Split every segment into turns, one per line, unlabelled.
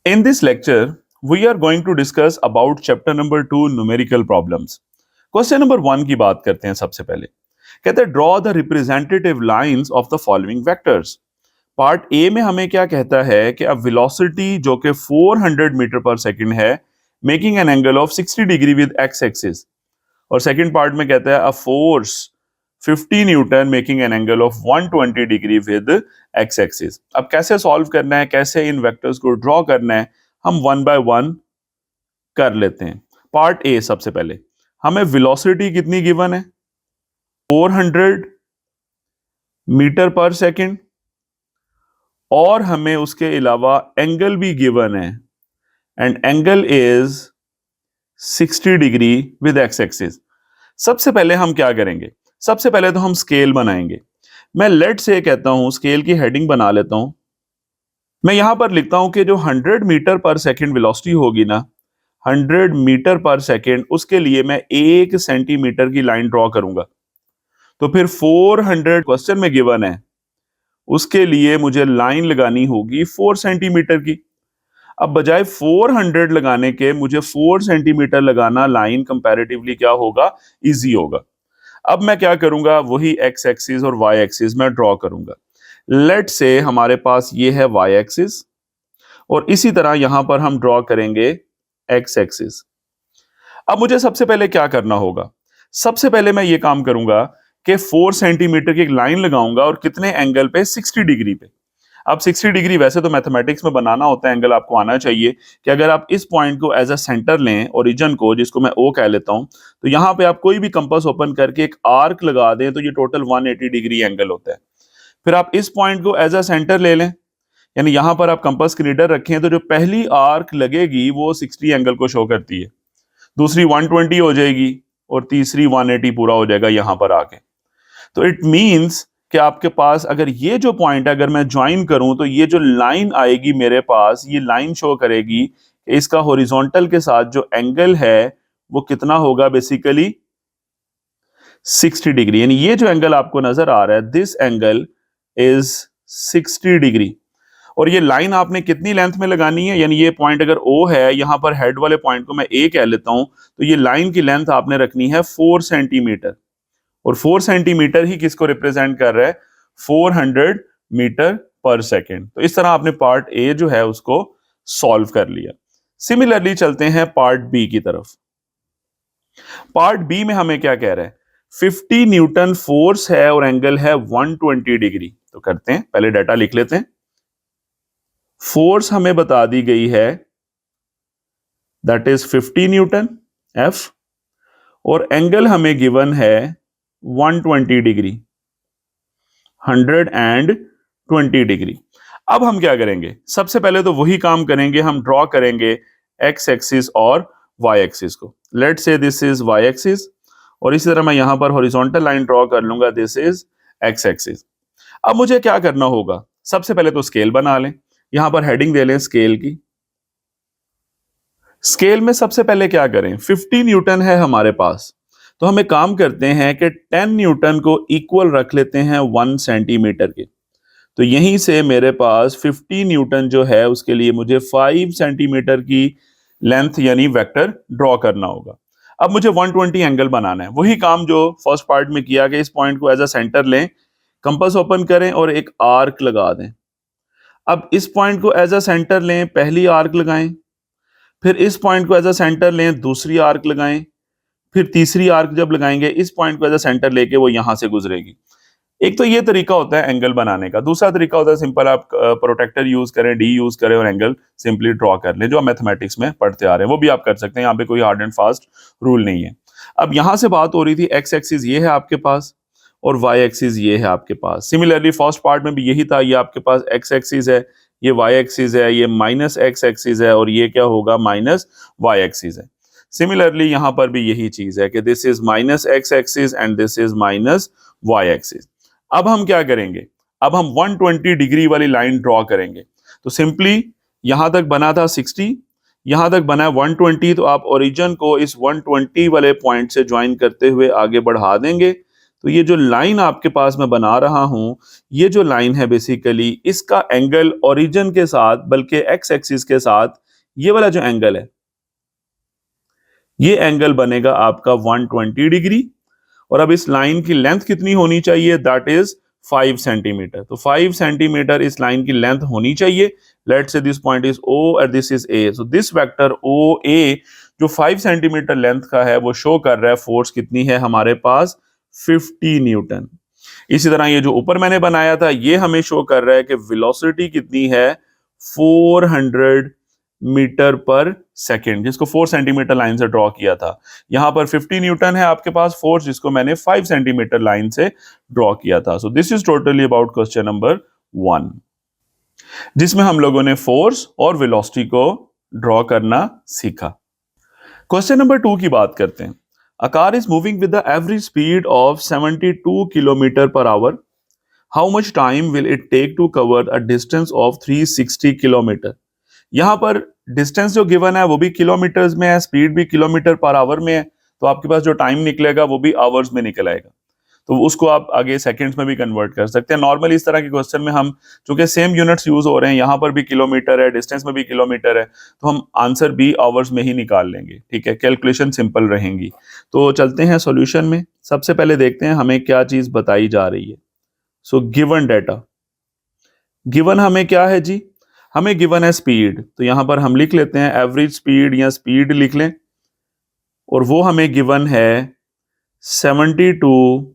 In this lecture, we are going to discuss about chapter number 2 numerical problems. Question number 1 की बात करते हैं सबसे पहले। कहते हैं draw the representative lines of the following vectors. Part A में हमें क्या कहता है कि अब वेलोसिटी जो कि 400 मीटर पर सेकंड है, making an angle of 60 degree with x axis. और सेकंड पार्ट में कहता है a force 50 Newton making an angle of 120 degree with x axis. अब कैसे सॉल्व करना है, कैसे इन वेक्टर्स को ड्रॉ करना है, हम वन बाय वन कर लेते हैं। पार्ट ए सबसे पहले हमें वेलोसिटी कितनी गिवन है, 400 मीटर पर सेकंड, और हमें उसके अलावा एंगल भी गिवन है and angle is 60 degree with x axis. सबसे पहले हम क्या करेंगे, सबसे पहले तो हम स्केल बनाएंगे। मैं लेट से कहता हूं, स्केल की हेडिंग बना लेता हूं। मैं यहां पर लिखता हूं कि जो 100 मीटर पर सेकंड वेलोसिटी होगी ना, 100 मीटर पर सेकंड, उसके लिए मैं 1 सेंटीमीटर की लाइन ड्रॉ करूंगा। तो फिर 400 क्वेश्चन में गिवन है, उसके लिए मुझे लाइन लगानी होगी 4 सेंटीमीटर की। अब बजाय 400 लगाने के मुझे 4 सेंटीमीटर लगाना लाइन कंपैरेटिवली क्या होगा, इजी होगा। अब मैं क्या करूंगा, वही एक्स एक्सिस और वाई एक्सिस मैं ड्रॉ करूंगा। लेट से हमारे पास ये है वाई एक्सिस और इसी तरह यहां पर हम ड्रॉ करेंगे एक्स एक्सिस। अब मुझे सबसे पहले क्या करना होगा, सबसे पहले मैं ये काम करूंगा कि 4 सेंटीमीटर की एक लाइन लगाऊंगा और कितने एंगल पे, 60 डिग्री पे। अब 60 डिग्री वैसे तो मैथमेटिक्स में बनाना होता है, एंगल आपको आना चाहिए कि अगर आप इस पॉइंट को एज अ सेंटर लें, ओरिजिन को, जिसको मैं ओ कह लेता हूं, तो यहां पे आप कोई भी कंपास ओपन करके एक आर्क लगा दें तो ये टोटल 180 डिग्री एंगल होता है। फिर आप इस पॉइंट को एज अ सेंटर ले लें, यानी यहां पर आप कंपास की रीडर रखें तो जो पहली आर्क लगेगी वो 60 एंगल को शो करती है, दूसरी 120 हो जाएगी और तीसरी 180 पूरा हो जाएगा यहां पर आके। तो इट मींस कि आपके पास अगर ये जो पॉइंट है, अगर मैं ज्वाइन करूं तो ये जो लाइन आएगी मेरे पास, ये लाइन शो करेगी कि इसका हॉरिजॉन्टल के साथ जो एंगल है वो कितना होगा, बेसिकली 60 डिग्री। यानी ये जो एंगल आपको नजर आ रहा है, दिस एंगल इज 60 डिग्री। और ये लाइन आपने कितनी लेंथ में लगानी है, यानी ये पॉइंट अगर ओ है, यहां पर हेड वाले पॉइंट को मैं ए कह लेता हूं, तो ये लाइन की लेंथ आपने रखनी है 4 सेंटीमीटर। और 4 सेंटीमीटर ही किसको रिप्रेजेंट कर रहा है, 400 मीटर पर सेकेंड। तो इस तरह आपने पार्ट ए जो है उसको सॉल्व कर लिया। सिमिलरली चलते हैं पार्ट बी की तरफ। पार्ट बी में हमें क्या कह रहा है, 50 न्यूटन फोर्स है और एंगल है 120 डिग्री। तो करते हैं, पहले डाटा लिख लेते हैं। फोर्स हमें बता दी गई है, दैट इज 50 न्यूटन एफ, और एंगल हमें गिवन है 120 डिग्री, 120 डिग्री। अब हम क्या करेंगे, सबसे पहले तो वही काम करेंगे, हम ड्रॉ करेंगे एक्स एक्सिस और वाई एक्सिस को। लेट से दिस इज वाई एक्सिस और इसी तरह मैं यहां पर हॉरिजॉन्टल लाइन ड्रॉ कर लूंगा, दिस इज एक्स एक्सिस। अब मुझे क्या करना होगा, सबसे पहले तो स्केल बना लें, यहां पर हेडिंग दे लें स्केल की। स्केल में सबसे पहले क्या करें, 50 न्यूटन है हमारे पास, तो हम एक काम करते हैं कि 10 न्यूटन को इक्वल रख लेते हैं 1 सेंटीमीटर के। तो यहीं से मेरे पास 50 न्यूटन जो है उसके लिए मुझे 5 सेंटीमीटर की लेंथ यानी वेक्टर ड्रॉ करना होगा। अब मुझे 120 एंगल बनाना है, वही काम जो फर्स्ट पार्ट में किया कि इस पॉइंट को एज अ सेंटर लें, कंपास ओपन करें और एक आर्क लगा दें। अब इस पॉइंट को एज अ सेंटर लें, पहली आर्क लगाएं, फिर इस पॉइंट को एज अ सेंटर लें, दूसरी आर्क लगाएं, फिर तीसरी आर्क जब लगाएंगे इस पॉइंट को एज अ सेंटर लेके वो यहां से गुजरेगी। एक तो ये तरीका होता है एंगल बनाने का। दूसरा तरीका होता है सिंपल आप प्रोटेक्टर यूज करें, डी यूज करें और एंगल सिंपली ड्रॉ कर लें, जो आप मैथमेटिक्स में पढ़ते आ रहे हैं, वो भी आप कर सकते हैं। यहाँ पे कोई हार्ड एंड फास्ट रूल नहीं है। अब यहां से बात हो रही थी एक्स एक्सिस ये है आपके पास और वाई एक्सिस ये है आपके पास। सिमिलरली फर्स्ट पार्ट में भी यही था, ये आपके पास एक्स एक्सिस है, ये वाई एक्सिस है, ये माइनस एक्स एक्सिस है और ये क्या होगा, माइनस वाई एक्सिस है। सिमिलरली यहां पर भी यही चीज है कि this is minus x axis and this is minus y axis. अब हम क्या करेंगे, अब हम 120 डिग्री वाली लाइन ड्रॉ करेंगे। तो सिंपली यहां तक बना था 60, यहां तक बना है 120, तो आप ओरिजिन को इस 120 वाले पॉइंट से ज्वाइन करते हुए आगे बढ़ा देंगे तो ये जो लाइन आपके पास मैं बना रहा हूं, ये जो लाइन है बेसिकली इसका एंगल ओरिजिन के साथ बल्कि एक्स एक्सिस के साथ ये वाला जो एंगल है, ये एंगल बनेगा आपका 120 डिग्री। और अब इस लाइन की लेंथ कितनी होनी चाहिए, दैट इज 5 सेंटीमीटर। तो 5 सेंटीमीटर इस लाइन की लेंथ होनी चाहिए। Let's say this point is O और this is A, so this vector O A जो 5 सेंटीमीटर लेंथ का है वो शो कर रहा है फोर्स कितनी है हमारे पास, 50 न्यूटन। इसी तरह ये जो ऊपर मैंने बनाया था ये हमें शो कर रहा है कि वेलोसिटी कितनी है, 400 मीटर पर सेकेंड, जिसको 4 सेंटीमीटर लाइन से ड्रॉ किया था। यहां पर 50 न्यूटन है आपके पास फोर्स, जिसको मैंने 5 सेंटीमीटर लाइन से ड्रॉ किया था। सो this is totally about question number 1, जिसमें हम लोगों ने फोर्स और वेलोसिटी को ड्रॉ करना सीखा। क्वेश्चन नंबर 2 की बात करते हैं। A car is moving with the average speed of 72 kilometre per hour. How much time will it take to cover a distance of 360 kilometre. यहां पर डिस्टेंस जो गिवन है वो भी किलोमीटर्स में है, स्पीड भी किलोमीटर पर आवर में है, तो आपके पास जो टाइम निकलेगा वो भी आवर्स में निकल आएगा। तो उसको आप आगे सेकंड्स में भी कन्वर्ट कर सकते हैं। नॉर्मली इस तरह के क्वेश्चन में हम, चूंकि सेम यूनिट्स यूज हो रहे हैं, यहां पर भी किलोमीटर है, डिस्टेंस में भी किलोमीटर है, तो हम आंसर भी आवर्स में ही निकाल लेंगे। ठीक है, कैलकुलेशन सिंपल रहेंगी। तो चलते हैं सॉल्यूशन में। सबसे पहले देखते हैं हमें क्या चीज बताई जा रही है। सो गिवन डेटा, गिवन हमें क्या है जी, हमें गिवन है स्पीड, तो यहां पर हम लिख लेते हैं एवरेज स्पीड या स्पीड लिख लें, और वो हमें गिवन है 72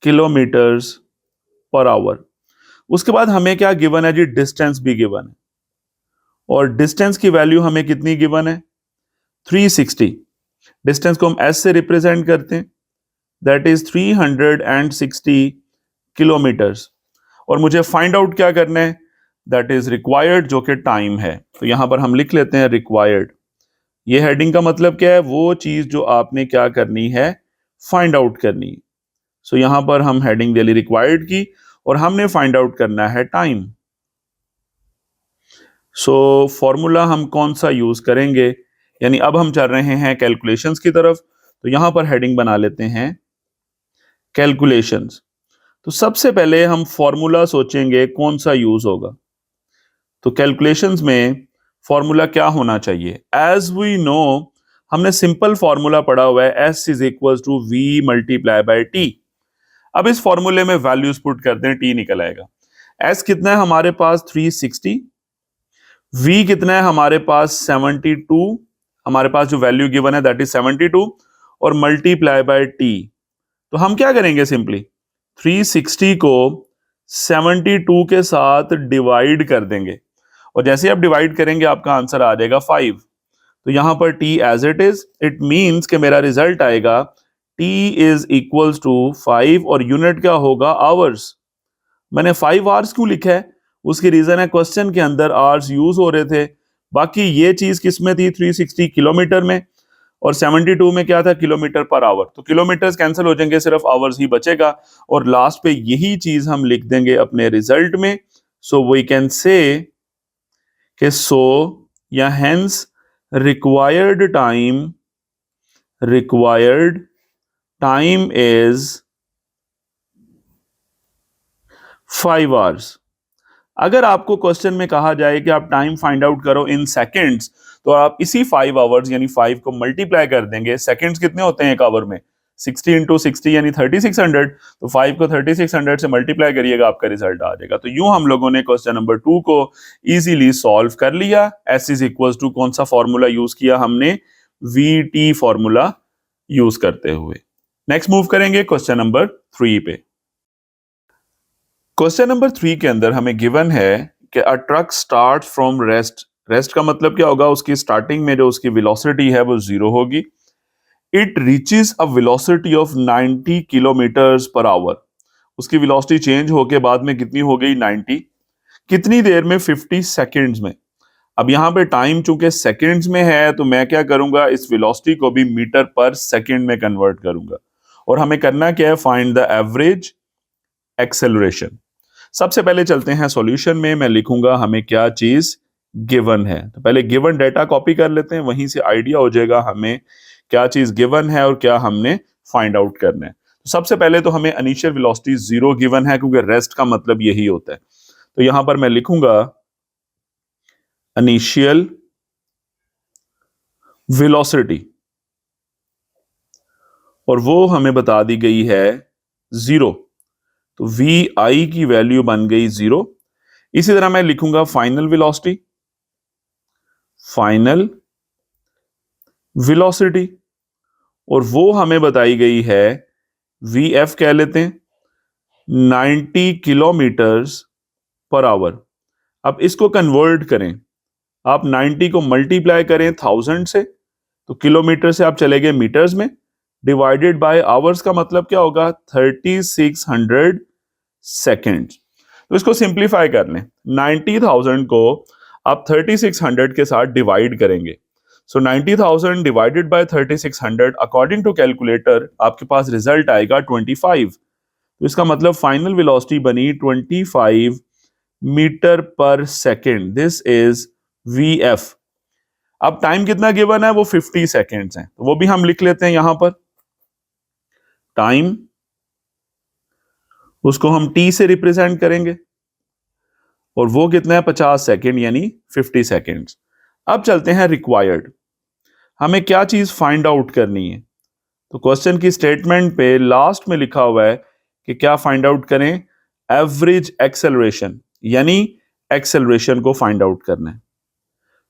किलोमीटर्स पर आवर। उसके बाद हमें क्या गिवन है जी, डिस्टेंस भी गिवन है, और डिस्टेंस की वैल्यू हमें कितनी गिवन है, 360। डिस्टेंस को हम एस से रिप्रेजेंट करते हैं, दैट इज 360 किलोमीटर्स। और मुझे फाइंड आउट क्या करना है, दैट इज रिक्वायर्ड, जो कि टाइम है। तो यहां पर हम लिख लेते हैं रिक्वायर्ड। ये हेडिंग का मतलब क्या है, वो चीज जो आपने क्या करनी है, फाइंड आउट करनी है। सो यहां पर हम हेडिंग दे ली रिक्वायर्ड की, और हमने फाइंड आउट करना है टाइम। सो फॉर्मूला हम कौन सा यूज करेंगे, यानी अब हम चल रहे हैं कैलकुलेशंस की तरफ। तो यहां पर हेडिंग बना लेते हैं कैलकुलेशंस। तो सबसे पहले हम फॉर्मूला सोचेंगे कौन सा यूज होगा। तो कैलकुलेशंस में फॉर्मूला क्या होना चाहिए, एज वी नो हमने सिंपल फॉर्मूला पढ़ा हुआ है, s is equal to v multiply by t. अब इस फॉर्मूले में वैल्यूज पुट करते हैं, टी निकल आएगा। एस कितना है हमारे पास 360, वी कितना है हमारे पास 72, हमारे पास जो वैल्यू गिवन है दैट इज 72, और मल्टीप्लाई बाय टी। तो हम क्या करेंगे, सिंपली 360 को 72 के साथ डिवाइड कर देंगे, और जैसे आप डिवाइड करेंगे आपका आंसर आ जाएगा 5। तो यहां पर t as it is, it means कि मेरा रिजल्ट आएगा t इज इक्वल्स टू 5, और यूनिट क्या होगा, आवर्स। मैंने 5 आवर्स क्यों लिखा है, उसकी रीजन है क्वेश्चन के अंदर आवर्स यूज हो रहे थे। बाकी ये चीज किस में थी, 360 किलोमीटर में, और 72 में क्या था, किलोमीटर पर आवर। तो किलोमीटर्स कैंसिल हो जाएंगे, सिर्फ आवर्स ही बचेगा, और लास्ट पे यही चीज हम लिख देंगे अपने रिजल्ट में। सो वी कैन से कि सो या hence required time is 5 hours. अगर आपको क्वेश्चन में कहा जाए कि आप टाइम फाइंड आउट करो इन सेकंड्स, तो आप इसी 5 आवर्स यानी 5 को मल्टीप्लाई कर देंगे। सेकंड्स कितने होते हैं एक आवर में, 60 इंटू 60 यानी 3600। तो 5 को 3600 से मल्टीप्लाई करिएगा, आपका रिजल्ट आ जाएगा। तो यूं हम लोगों ने क्वेश्चन नंबर 2 को इजीली सॉल्व कर लिया। एस इज इक्वल टू कौन सा फॉर्मूला यूज किया हमने, वी टी फॉर्मूला यूज करते हुए। नेक्स्ट मूव करेंगे क्वेश्चन नंबर 3 पे। क्वेश्चन नंबर 3 के अंदर हमें गिवन है कि a truck start from rest. Rest का मतलब क्या होगा, उसकी स्टार्टिंग में जो उसकी वेलोसिटी है वो 0 होगी। It reaches a velocity of 90 kilometres per our. उसकी वेलोसिटी चेंज होके बाद में कितनी हो गई, 90। कितनी देर में, 50 सेकेंड्स में। अब यहां पे टाइम चूंकि सेकेंड्स में है, तो मैं क्या करूंगा, इस वेलोसिटी को भी मीटर पर सेकेंड में कन्वर्ट करूंगा। और हमें करना क्या है, फाइंड द एवरेज एक्सेलरेशन। सबसे पहले चलते हैं सॉल्यूशन में। मैं लिखूंगा हमें क्या चीज गिवन है। तो पहले गिवन डेटा कॉपी कर लेते हैं, वहीं से आइडिया हो जाएगा हमें क्या चीज गिवन है और क्या हमने फाइंड आउट करना है। सबसे पहले तो हमें इनिशियल वेलोसिटी 0 गिवन है, क्योंकि रेस्ट का मतलब यही होता है। तो यहां पर मैं लिखूंगा इनिशियल वेलोसिटी, और वो हमें बता दी गई है 0। तो वी आई की वैल्यू बन गई 0। इसी तरह मैं लिखूंगा फाइनल वेलोसिटी, फाइनल वेलोसिटी, और वो हमें बताई गई है वी एफ कह लेते हैं 90 किलोमीटर्स पर आवर। अब इसको कन्वर्ट करें, आप 90 को मल्टीप्लाई करें 1000 से, तो किलोमीटर से आप चले गए मीटर्स में, डिवाइडेड बाय आवर्स का मतलब क्या होगा 3600 सेकेंड। तो इसको सिंप्लीफाई कर लें, 90,000 को आप 3600 के साथ डिवाइड करेंगे। So 90,000 divided by 3600 according to calculator आपके पास रिजल्ट आएगा 25। तो इसका मतलब फाइनल वेलोसिटी बनी 25 metre per second. This is V F. अब टाइम कितना गिवन है, वो 50 सेकेंड्स हैं, तो वो भी हम लिख लेते हैं यहां पर। टाइम उसको हम टी से रिप्रेजेंट करेंगे, और वो कितना है 50 सेकेंड, यानी 50 सेकेंड्स। अब चलते हैं रिक्वायर्ड, हमें क्या चीज फाइंड आउट करनी है। तो क्वेश्चन की स्टेटमेंट पे लास्ट में लिखा हुआ है कि क्या फाइंड आउट करें, एवरेज एक्सेलरेशन, यानी एक्सेलरेशन को फाइंड आउट करना है।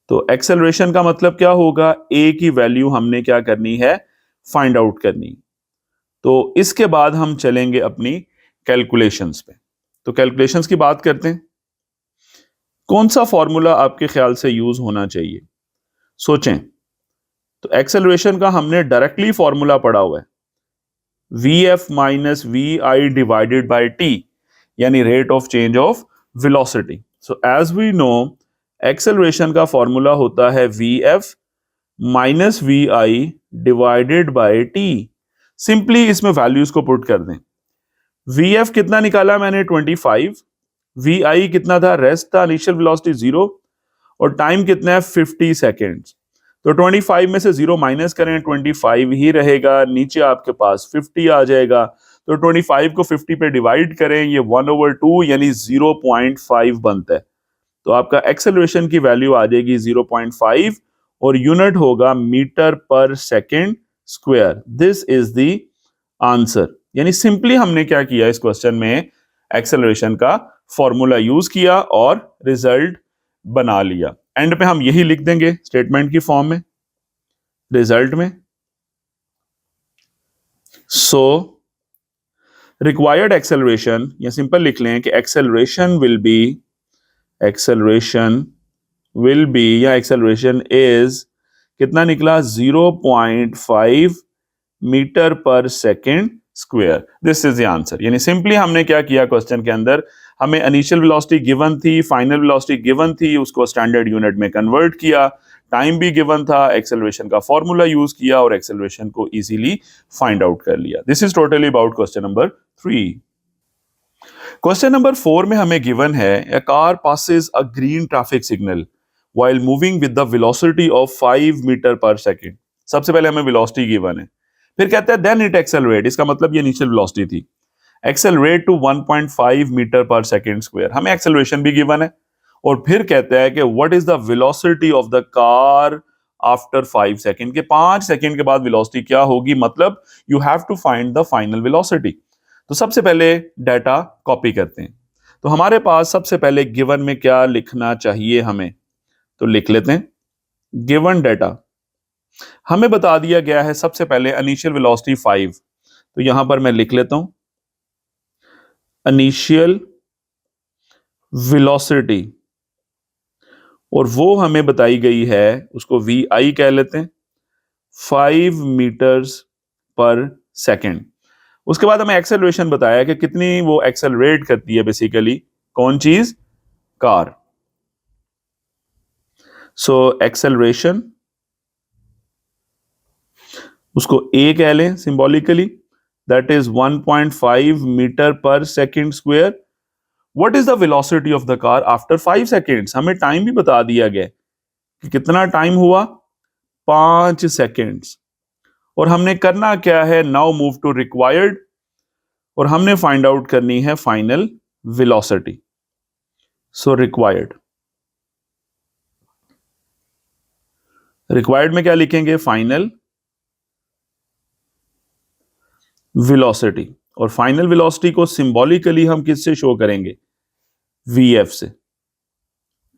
तो एक्सेलरेशन का मतलब क्या होगा, ए की वैल्यू हमने क्या करनी है, फाइंड आउट करनी। तो इसके बाद हम चलेंगे अपनी कैलकुलेशंस पे। तो कैलकुलेशंस की बात करते हैं। कौन सा फॉर्मूला आपके ख्याल से यूज होना चाहिए, सोचें। तो एक्सेलरेशन का हमने डायरेक्टली फॉर्मूला पढ़ा हुआ है, we f minus v i divided by t, यानी rate of change of velocity. So as we know acceleration का फॉर्मूला होता है we f minus v i divided by t. Simply इसमें वैल्यूज को put कर दें। वी एफ कितना निकाला मैंने 25, वी आई कितना था, रेस्ट था, इनिशियल वेलोसिटी 0, और टाइम कितना है 50 सेकेंड्स। तो 25 में से 0 माइनस करें, 25 ही रहेगा, नीचे आपके पास 50 आ जाएगा। तो 25 को 50 पे डिवाइड करें, ये 1/2 यानी 0.5 बनता है। तो आपका एक्सेलरेशन की वैल्यू आ जाएगी 0.5, और यूनिट होगा metre per second square. This is the answer. यानी सिंपली हमने क्या किया इस क्वेश्चन में, एक्सेलरेशन का फॉर्मूला यूज किया और रिजल्ट बना लिया। एंड पे हम यही लिख देंगे स्टेटमेंट की फॉर्म में, रिजल्ट में। सो रिक्वायर्ड एक्सेलरेशन, या सिंपल लिख लें कि एक्सेलरेशन विल बी या एक्सेलरेशन इज कितना निकला, 0.5 metre per second square. This is the answer. यानी सिंपली हमने क्या किया, क्वेश्चन के अंदर हमें इनिशियल वेलोसिटी गिवन थी, फाइनल वेलोसिटी गिवन थी, उसको स्टैंडर्ड यूनिट में कन्वर्ट किया, टाइम भी गिवन था, एक्सेलरेशन का फॉर्मूला यूज किया और एक्सेलरेशन को इजीली फाइंड आउट कर लिया। This is totally about question number 3। Question number 4 में हमें गिवन है, a car passes a green traffic signal while moving with the velocity of 5 metre per second. सबसे पहले हमें वेलोसिटी गिवन है, फिर कहता है देन इट एक्सेलरेट, इसका मतलब ये इनिशियल वेलोसिटी थी, accelerate to 1.5 metre per second square. हमें एक्सेलरेशन भी गिवन है, और फिर कहता है कि what is the velocity of the car after 5 second, के 5 सेकेंड के बाद वेलोसिटी क्या होगी, मतलब you have to find the final velocity. तो सबसे पहले डाटा कॉपी करते हैं। तो हमारे पास सबसे पहले गिवन में क्या लिखना चाहिए हमें, तो लिख लेते हैं गिवन डाटा। हमें बता दिया गया है सबसे पहले इनिशियल वेलोसिटी 5, तो यहां पर मैं लिख लेता हूं इनिशियल वेलोसिटी, और वो हमें बताई गई है, उसको वी आई कह लेते हैं, 5 मीटर्स पर सेकेंड। उसके बाद हमें एक्सेलरेशन बताया कि कितनी वो एक्सेलरेट करती है, बेसिकली कौन चीज, कार। सो एक्सेलरेशन उसको ए कह लें symbolically, that is 1.5 metre per second square. What is the velocity of the car after 5 seconds, हमें टाइम भी बता दिया गया कि कितना टाइम हुआ, 5 सेकेंड्स। और हमने करना क्या है, नाउ मूव टू रिक्वायर्ड। और हमने फाइंड आउट करनी है फाइनल वेलोसिटी। सो रिक्वायर्ड में क्या लिखेंगे? Final velocity. और फाइनल वेलोसिटी को सिंबॉलिकली हम किससे शो करेंगे? वीएफ से।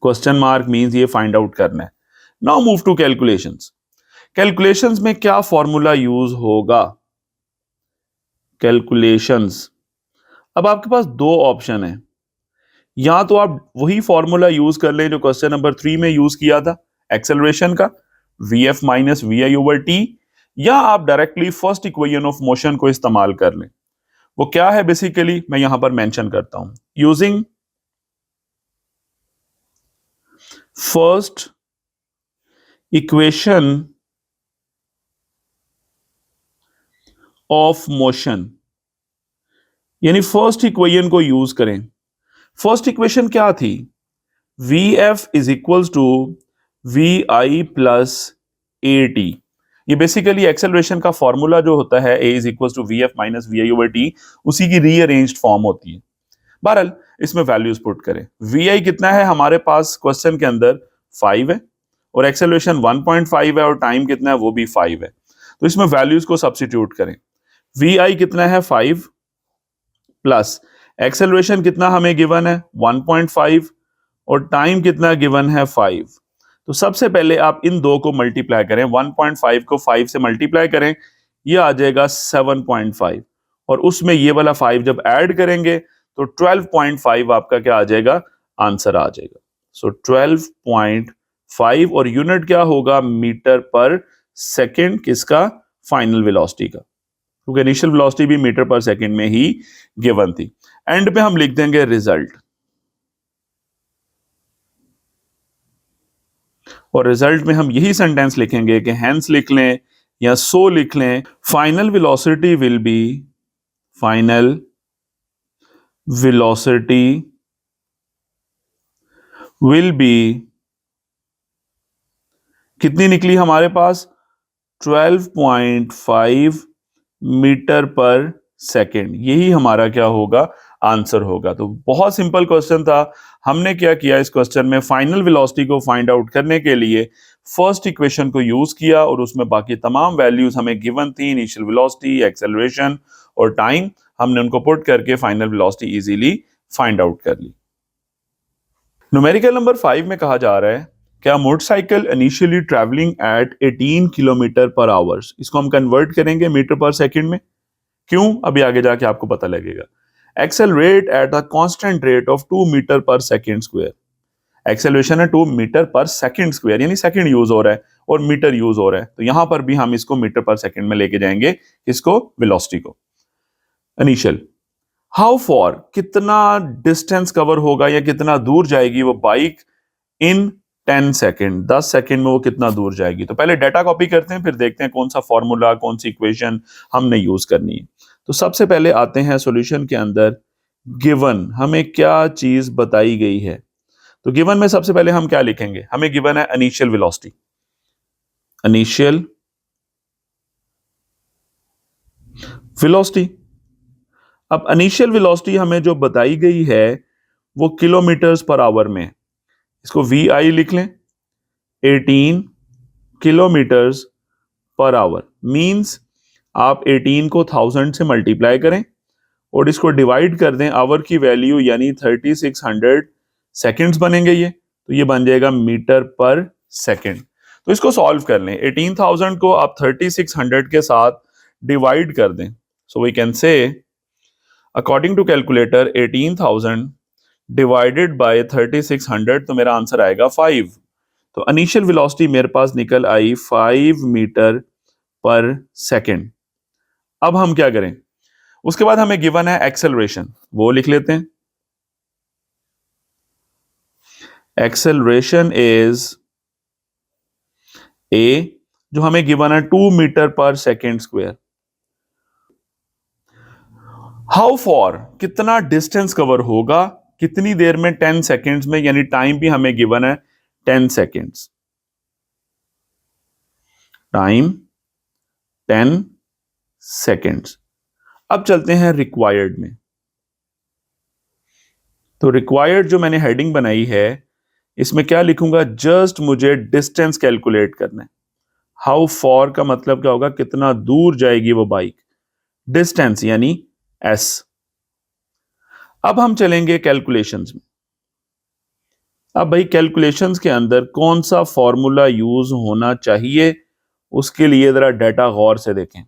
क्वेश्चन मार्क मींस ये फाइंड आउट करना है। Now move to calculations. Calculations में क्या फॉर्मूला यूज होगा? कैलकुलेशंस, अब आपके पास दो ऑप्शन है। या तो आप वही फॉर्मूला यूज कर लें जो क्वेश्चन नंबर 3 में यूज किया था, एक्सेलरेशन का, v f minus v i over t, या आप directly first equation of motion को इस्तेमाल कर लें। वो क्या है बेसिकली, मैं यहां पर मेंशन करता हूं। Using first equation of motion, यानी फर्स्ट इक्वेशन को यूज करें। फर्स्ट इक्वेशन क्या थी? V F is equals to we I plus A t. ये बेसिकली एक्सेलरेशन का फॉर्मूला जो होता है, a is equals to v f minus v i over t, उसी की रीअरेंज्ड फॉर्म होती है। बहरहाल इसमें वैल्यूज पुट करें। वी आई कितना है हमारे पास क्वेश्चन के अंदर? 5 है, और एक्सेलरेशन 1.5 है, और टाइम कितना है? वो भी 5 है। तो इसमें वैल्यूज को सब्स्टिट्यूट करें। वी आई कितना है? 5 प्लस एक्सेलरेशन कितना हमें गिवन है? 1.5, और टाइम कितना गिवन है? 5। तो सबसे पहले आप इन दो को मल्टीप्लाई करें, 1.5 को 5 से मल्टीप्लाई करें, ये आ जाएगा 7.5, और उसमें ये वाला 5 जब ऐड करेंगे तो 12.5 आपका क्या आ जाएगा? आंसर आ जाएगा। सो 12.5, और यूनिट क्या होगा? Metre per second. किसका? फाइनल वेलोसिटी का, क्योंकि इनिशियल वेलोसिटी भी मीटर पर सेकेंड में ही गिवन थी। एंड पे हम लिख देंगे रिजल्ट, और रिजल्ट में हम यही सेंटेंस लिखेंगे कि हेंस लिख लें या सो लिख लें, final velocity will be, final velocity will be, कितनी निकली हमारे पास? 12.5 मीटर पर सेकेंड। यही हमारा क्या होगा? आंसर होगा। तो बहुत सिंपल क्वेश्चन था। हमने क्या किया इस क्वेश्चन में? फाइनल वेलोसिटी को फाइंड आउट करने के लिए फर्स्ट इक्वेशन को यूज किया, और उसमें बाकी तमाम वैल्यूज हमें गिवन थी, इनिशियल वेलोसिटी, एक्सेलरेशन और टाइम, हमने उनको पुट करके final velocity easily find out कर ली। न्यूमेरिकल नंबर 5 में कहा जा रहा है क्या motorcycle initially travelling eight 18 kilometre पर आवर्स, इसको हम कन्वर्ट करेंगे मीटर पर सेकंड में। क्यों? अभी आगे जाके आपको पता लगेगा। Accelerate at a constant rate of 2 metre per second square. Acceleration है 2 मीटर पर सेकंड स्क्वायर, यानी सेकंड यूज हो रहा है और मीटर यूज हो रहा है, तो यहां पर भी हम इसको मीटर पर सेकंड में लेके जाएंगे, इसको वेलोसिटी को। इनिशियल, हाउ फॉर, कितना डिस्टेंस कवर होगा या कितना दूर जाएगी वो बाइक इन 10 सेकेंड, 10 सेकेंड में वो कितना दूर जाएगी। तो पहले डाटा कॉपी करते हैं, फिर देखते हैं कौन सा फॉर्मूला, कौन सी इक्वेशन हमने यूज करनी है। तो सबसे पहले आते हैं सॉल्यूशन के अंदर। गिवन हमें क्या चीज बताई गई है, तो गिवन में सबसे पहले हम क्या लिखेंगे? हमें गिवन है इनिशियल वेलोसिटी, इनिशियल वेलोसिटी। अब इनिशियल वेलोसिटी हमें जो बताई गई है वो किलोमीटर्स पर आवर में, इसको वी आई लिख लें। 18 किलोमीटर्स पर आवर मींस आप 18 को 1000 से मल्टीप्लाई करें और इसको डिवाइड कर दें आवर की वैल्यू, यानी 3600 सेकंड्स बनेंगे ये, तो ये बन जाएगा मीटर पर सेकंड। तो इसको सॉल्व कर लें। 18,000 को आप 3600 के साथ डिवाइड कर दें। So we can say according to calculator 18,000 divided by 3600, तो मेरा आंसर आएगा 5। तो इनिशियल वेलोसिटी मेरे पास निकल आई 5 मीटर पर सेकंड। अब हम क्या करें? उसके बाद हमें गिवन है एक्सेलरेशन, वो लिख लेते हैं। एक्सेलरेशन इज ए, जो हमें गिवन है 2 metre per second square. How for, कितना डिस्टेंस कवर होगा कितनी देर में? 10 सेकेंड्स में, यानी टाइम भी हमें गिवन है 10 सेकेंड्स। Time 10 seconds. अब चलते हैं रिक्वायर्ड में। तो रिक्वायर्ड जो मैंने हेडिंग बनाई है, इसमें क्या लिखूंगा, जस्ट मुझे डिस्टेंस कैलकुलेट करना है। हाउ फॉर का मतलब क्या होगा, कितना दूर जाएगी वो बाइक, डिस्टेंस यानी एस। अब हम चलेंगे कैलकुलेशंस में। अब भाई कैलकुलेशंस के अंदर कौन सा फॉर्मूला यूज होना चाहिए, उसके लिए जरा डाटा गौर से देखें।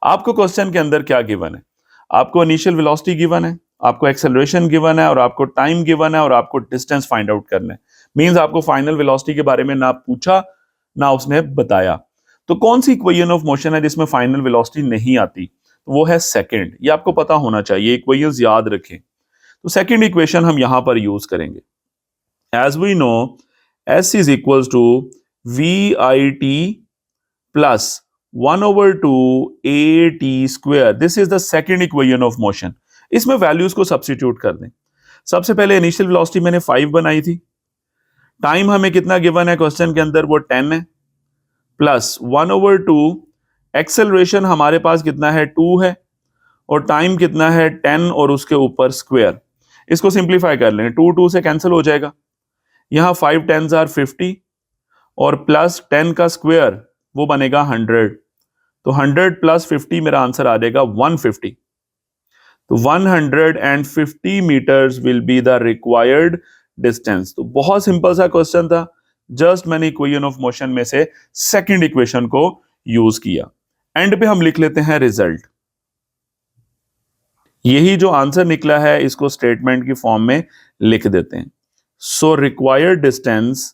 आपको क्वेश्चन के अंदर क्या गिवन है, आपको इनिशियल वेलोसिटी गिवन है, आपको एक्सेलरेशन गिवन है, और आपको टाइम गिवन है, और आपको डिस्टेंस फाइंड आउट करना है। मींस आपको फाइनल वेलोसिटी के बारे में ना पूछा ना उसने बताया। तो कौन सी इक्वेशन ऑफ मोशन है जिसमें फाइनल वेलोसिटी नहीं आती, तो वो है सेकंड। ये आपको पता होना चाहिए, इक्वेशंस याद रखें। तो सेकंड इक्वेशन हम यहां पर यूज करेंगे। As we know, s is equals to we I t plus 1/2 a t square. This is the second equation of motion. इसमें वैल्यूज को सब्स्टिट्यूट कर दें। सबसे पहले इनिशियल वेलोसिटी मैंने 5 बनाई थी, टाइम हमें कितना गिवन है क्वेश्चन के अंदर, वो 10 है, प्लस 1/2 एक्सेलरेशन हमारे पास कितना है, 2 है, और टाइम कितना है 10 और उसके ऊपर स्क्वायर। इसको सिंप्लीफाई कर लेंगे, 2 2 से कैंसिल हो जाएगा, यहां 5 10s आर 50 और प्लस 10 का स्क्वायर वो बनेगा 100। तो 100 प्लस 50 मेरा आंसर आ जाएगा 150। तो 150 metres will be the required distance. तो बहुत सिंपल सा क्वेश्चन था, जस्ट मैंने इक्वेशन ऑफ मोशन में से सेकंड इक्वेशन को यूज किया। एंड पे हम लिख लेते हैं रिजल्ट। यही जो आंसर निकला है इसको स्टेटमेंट की फॉर्म में लिख देते हैं। सो रिक्वायर्ड डिस्टेंस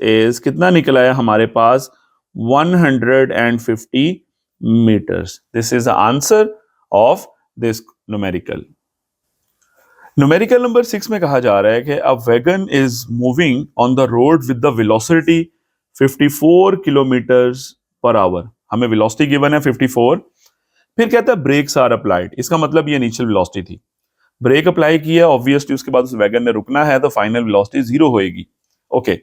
इज कितना निकला है हमारे पास, 150 metres. This is the answer of this numerical. Numerical number 6 में कहा जा रहा है कि a wagon is moving on the road with the velocity 54 kilometres per hour. हमें वेलोसिटी गिवन है 54, फिर कहता है ब्रेक्स आर अप्लाइड। इसका मतलब ये इनिशियल वेलोसिटी थी, ब्रेक अप्लाई किया, ऑब्वियसली उसके बाद उस वैगन ने रुकना है, तो फाइनल वेलोसिटी 0 होएगी। Okay,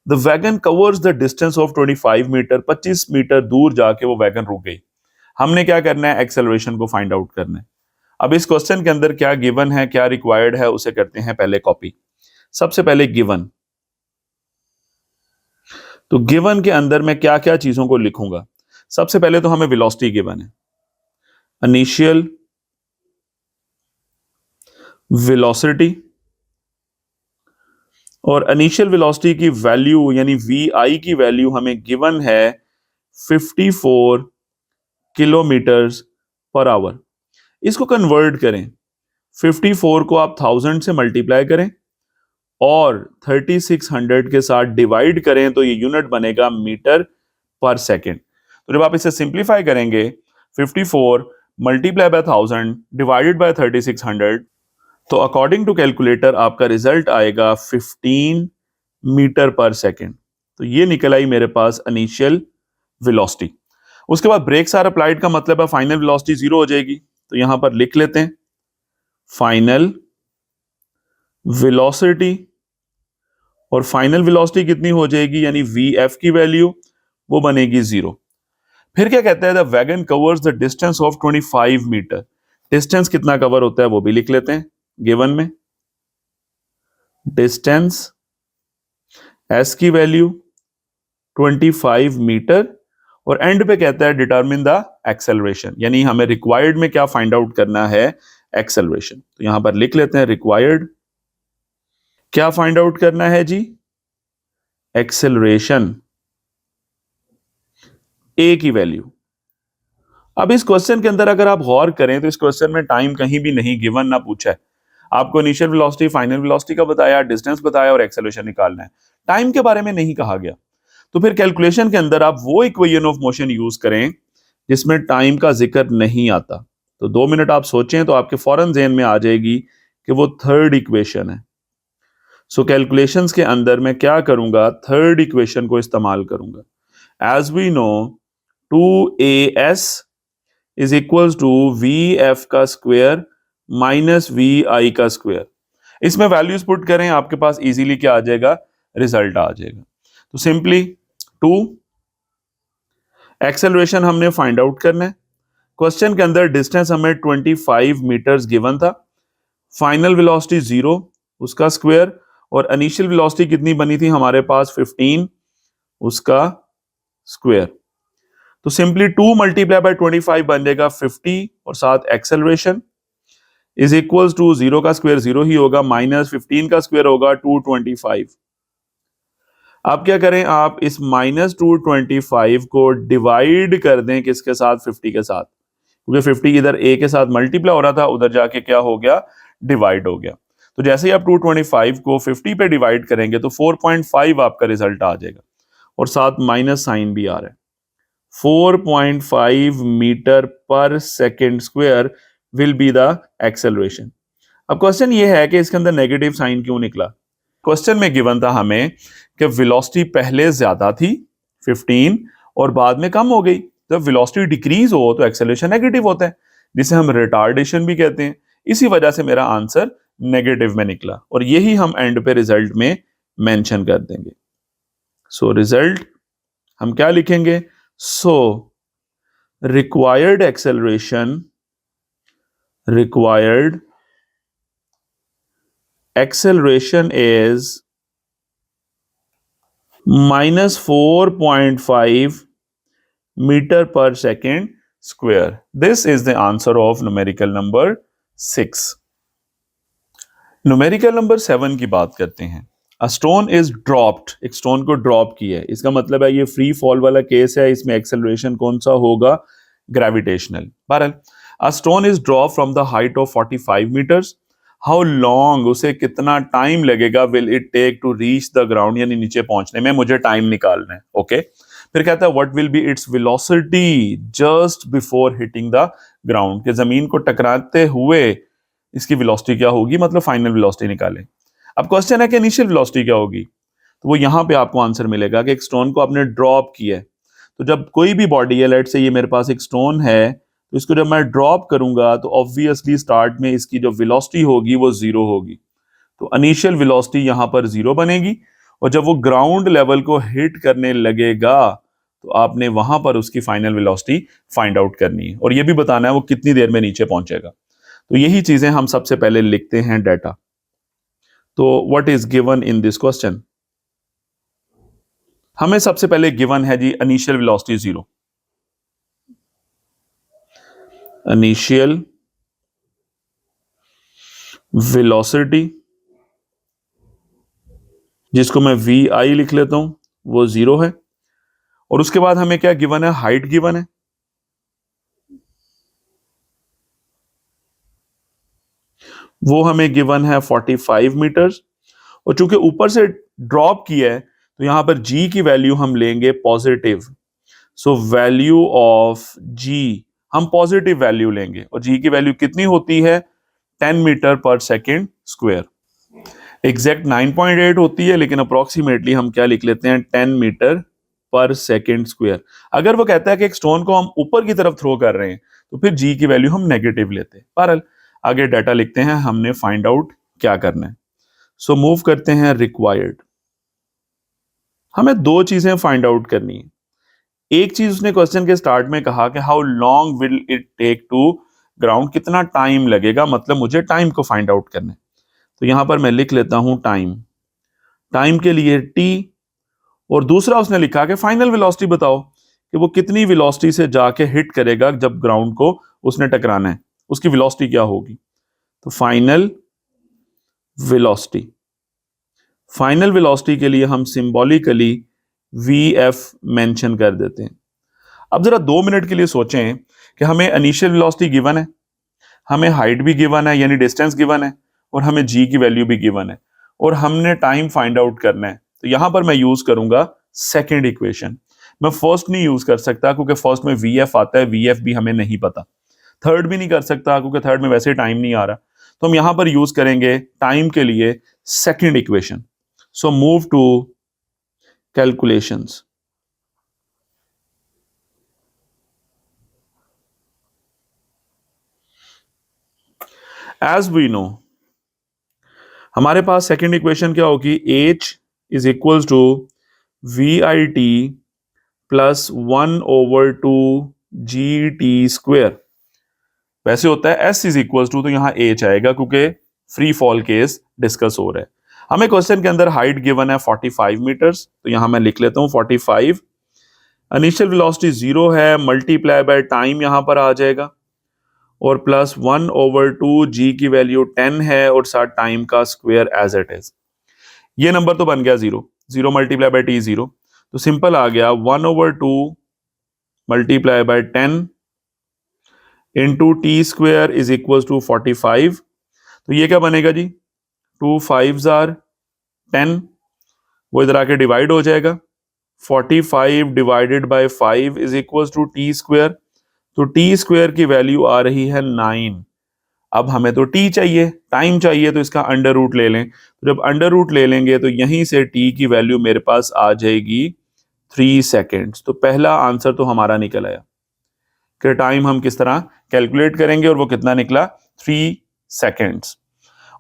the wagon covers the distance of 25 metre. 25 metre दूर जाके वो वैगन रुक गई। हमने क्या करना है, एक्सेलरेशन को फाइंड आउट करना है। अब इस क्वेश्चन के अंदर क्या गिवन है, क्या रिक्वायर्ड है, उसे करते हैं पहले कॉपी। सबसे पहले गिवन, तो गिवन के अंदर मैं क्या क्या चीजों को लिखूंगा। सबसे पहले तो हमें वेलोसिटी गिवन है, इनिशियल वेलोसिटी, और इनिशियल वेलोसिटी की वैल्यू यानी वी आई की वैल्यू हमें गिवन है 54 किलोमीटर्स पर आवर। इसको कन्वर्ट करें, 54 को आप 1000 से मल्टीप्लाई करें और 3600 के साथ डिवाइड करें, तो ये यूनिट बनेगा मीटर पर सेकेंड। तो जब आप इसे सिंप्लीफाई करेंगे, 54 मल्टीप्लाई बाय 1000 डिवाइडेड बाय 3600, तो अकॉर्डिंग टू कैलकुलेटर आपका रिजल्ट आएगा 15 मीटर पर सेकेंड। तो ये निकल आई मेरे पास इनिशियल वेलोसिटी। उसके बाद ब्रेक्स आर अप्लाइड का मतलब है फाइनल वेलोसिटी 0 हो जाएगी। तो यहां पर लिख लेते हैं फाइनल वेलोसिटी, और फाइनल वेलोसिटी कितनी हो जाएगी, यानी वी एफ की वैल्यू वो बनेगी 0। फिर क्या कहता है, the wagon covers the distance of 25 metre. Distance कितना कवर होता है वो भी लिख लेते हैं गिवन में, डिस्टेंस एस की वैल्यू 25 मीटर, और एंड पे कहता है डिटरमिन द एक्सेलरेशन, यानी हमें रिक्वायर्ड में क्या फाइंड आउट करना है, एक्सेलरेशन। तो यहां पर लिख लेते हैं रिक्वायर्ड क्या फाइंड आउट करना है जी, एक्सेलरेशन, ए की वैल्यू। अब इस क्वेश्चन के अंदर अगर आप गौर करें तो इस क्वेश्चन में टाइम कहीं भी नहीं गिवन ना पूछा है। आपको इनिशियल वेलोसिटी फाइनल वेलोसिटी का बताया, डिस्टेंस बताया और एक्सेलरेशन निकालना है, टाइम के बारे में नहीं कहा गया। तो फिर कैलकुलेशन के अंदर आप वो इक्वेशन ऑफ मोशन यूज करें जिसमें टाइम का जिक्र नहीं आता। तो 2 मिनट आप सोचें तो आपके फौरन ज़हन में आ जाएगी कि वो थर्ड इक्वेशन है। सो कैलकुलेशंस के अंदर मैं क्या करूंगा, थर्ड इक्वेशन को इस्तेमाल करूंगा। As we know 2as is equals to v f का स्क्वायर माइनस वी आई का स्क्वायर। इसमें वैल्यूज पुट करें, आपके पास इजीली क्या आ जाएगा, रिजल्ट आ जाएगा। तो सिंपली 2, एक्सेलरेशन हमने फाइंड आउट करना है। क्वेश्चन के अंदर डिस्टेंस हमें 25 मीटर्स गिवन था, फाइनल वेलोसिटी 0 उसका स्क्वायर, और इनिशियल वेलोसिटी कितनी बनी थी हमारे पास 15 उसका स्क्वायर। तो सिंपली 2 मल्टीप्लाई बाय 25 बन जाएगा 50, और साथ एक्सेलरेशन इज इक्वल्स टू 0 का स्क्वायर 0 ही होगा, माइनस 15 का स्क्वायर होगा 225। आप क्या करें, आप इस -225 को डिवाइड कर दें किसके साथ, 50 के साथ, क्योंकि 50 इधर a के साथ मल्टीप्लाई हो रहा था, उधर जाके क्या हो गया, डिवाइड हो गया। तो जैसे ही आप 225 को 50 पे डिवाइड करेंगे तो 4.5 आपका रिजल्ट आ जाएगा, और साथ माइनस साइन भी आ रहा है। 4.5 metre per second square will be the acceleration. अब क्वेश्चन ये है कि इसके अंदर नेगेटिव साइन क्यों निकला। क्वेश्चन में गिवन था हमें कि वेलोसिटी पहले ज्यादा थी 15 और बाद में कम हो गई। जब वेलोसिटी डिक्रीज हो तो एक्सेलरेशन नेगेटिव होता है, जिसे हम रिटार्डेशन भी कहते हैं। इसी वजह से मेरा आंसर नेगेटिव में निकला, और यही हम एंड पे रिजल्ट में मेंशन कर देंगे। सो रिजल्ट हम क्या लिखेंगे, so required acceleration is -4.5 meter per second square. This is the answer of numerical number 6. Numerical number 7 की बात करते हैं। अ स्टोन इज ड्रॉप्ड, एक स्टोन को ड्रॉप किया है, इसका मतलब है ये फ्री फॉल वाला केस है, इसमें एक्सेलरेशन कौन सा होगा, ग्रेविटेशनल। बहरहाल a stone is drop from the height of 45 metres, how long, उसे कितना टाइम लगेगा, will it take to reach the ground, यानी नीचे पहुंचने में मुझे टाइम निकालना है। ओके फिर कहता है what will be its velocity just before hitting the ground, के जमीन को टकराते हुए इसकी वेलोसिटी क्या होगी, मतलब फाइनल वेलोसिटी निकालें। अब क्वेश्चन है कि इनिशियल वेलोसिटी क्या होगी, तो वो यहां पे आपको आंसर मिलेगा कि एक स्टोन को आपने ड्रॉप किया है। तो जब कोई भी बॉडी है, लेट से ये मेरे पास एक स्टोन है, तो इसको जब मैं ड्रॉप करूंगा तो ऑब्वियसली स्टार्ट में इसकी जो वेलोसिटी होगी वो 0 होगी। तो इनिशियल वेलोसिटी यहां पर 0 बनेगी, और जब वो ग्राउंड लेवल को हिट करने लगेगा तो आपने वहां पर उसकी फाइनल वेलोसिटी फाइंड आउट करनी है, और ये भी बताना है वो कितनी देर में नीचे पहुंचेगा। तो यही चीजें हम सबसे पहले लिखते हैं डाटा। तो what is given in this question, हमें सबसे पहले गिवन है जी इनिशियल वेलोसिटी 0, इनिशियल वेलोसिटी जिसको मैं वी आई लिख लेता हूं वो 0 है, और उसके बाद हमें क्या गिवन है, हाइट गिवन है। वो हमें गिवन है 45 मीटर्स, और चूंकि ऊपर से ड्रॉप किया है तो यहां पर जी की वैल्यू हम लेंगे पॉजिटिव। सो वैल्यू ऑफ जी हम पॉजिटिव वैल्यू लेंगे, और जी की वैल्यू कितनी होती है, 10 metre per second square. Exact 9.8 होती है, लेकिन अप्रोक्सीमेटली हम क्या लिख लेते हैं, 10 मीटर पर सेकेंड स्क्वायर। अगर वो कहता है कि एक स्टोन को हम ऊपर की तरफ थ्रो कर रहे हैं तो फिर जी की वैल्यू हम नेगेटिव लेते हैं। बहरहाल आगे डाटा लिखते हैं, हमने फाइंड आउट क्या करना है। सो मूव करते हैं रिक्वायर्ड। हमें दो चीजें फाइंड आउट करनी है। एक चीज उसने क्वेश्चन के स्टार्ट में कहा कि how long will it take to ground, कितना टाइम लगेगा, मतलब मुझे टाइम को फाइंड आउट करना है। तो यहां पर मैं लिख लेता हूं टाइम, टाइम के लिए टी, और दूसरा उसने लिखा कि फाइनल वेलोसिटी बताओ कि वो कितनी वेलोसिटी से जाके हिट करेगा, जब ग्राउंड को उसने टकराना है उसकी वेलोसिटी क्या होगी। तो फाइनल वेलोसिटी, फाइनल वेलोसिटी के लिए हम सिंबॉलिकली वी एफ मेंशन कर देते हैं। अब जरा 2 मिनट के लिए सोचें कि हमें इनिशियल वेलोसिटी गिवन है, हमें हाइट भी गिवन है यानी डिस्टेंस गिवन है, और हमें जी की वैल्यू भी गिवन है, और हमने टाइम फाइंड आउट करना है। तो यहां पर मैं यूज करूंगा सेकेंड इक्वेशन। मैं फर्स्ट नहीं यूज कर सकता क्योंकि फर्स्ट में वी एफ आता है, वी एफ भी हमें नहीं पता। थर्ड भी नहीं कर सकता क्योंकि थर्ड में वैसे टाइम नहीं आ रहा। तो हम यहां पर यूज करेंगे टाइम के लिए second equation. So move to calculations. As we know हमारे पास सेकेंड इक्वेशन क्या होगी, h is equals to we I t plus 1/2 GT²। वैसे होता है S इज इक्वल्स टू, तो यहाँ H आएगा क्योंकि फ्री फॉल केस डिस्कस हो रहा है। हमें क्वेश्चन के अंदर हाइट गिवन है 45 मीटर्स, तो यहाँ मैं लिख लेता हूँ 45। इनिशियल वेलोसिटी 0 है, मल्टीप्लाई बाय टाइम यहाँ पर आ जाएगा, और प्लस 1/2 G की वैल्यू 10 है, और साथ टाइम का स्क्वायर एज इट इज। ये नंबर तो बन गया 0, 0 मल्टीप्लाई बाय T 0, तो सिंपल आ गया 1/2 multiply by 10 into T² is equal to 45। तो ये क्या बनेगा जी, 2 5s आर 10, वो इधर आके डिवाइड हो जाएगा, 45 divided by 5 is equal to T²। तो T² की वैल्यू आ रही है 9। अब हमें तो T चाहिए, टाइम चाहिए, तो इसका अंडर रूट ले लें। तो जब अंडर रूट ले लेंगे तो यहीं से T की वैल्यू मेरे पास आ जाएगी 3 सेकेंड्स। तो पहला आंसर तो हमारा निकल आया कि टाइम हम किस तरह कैलकुलेट करेंगे, और वो कितना निकला, 3 सेकेंड्स।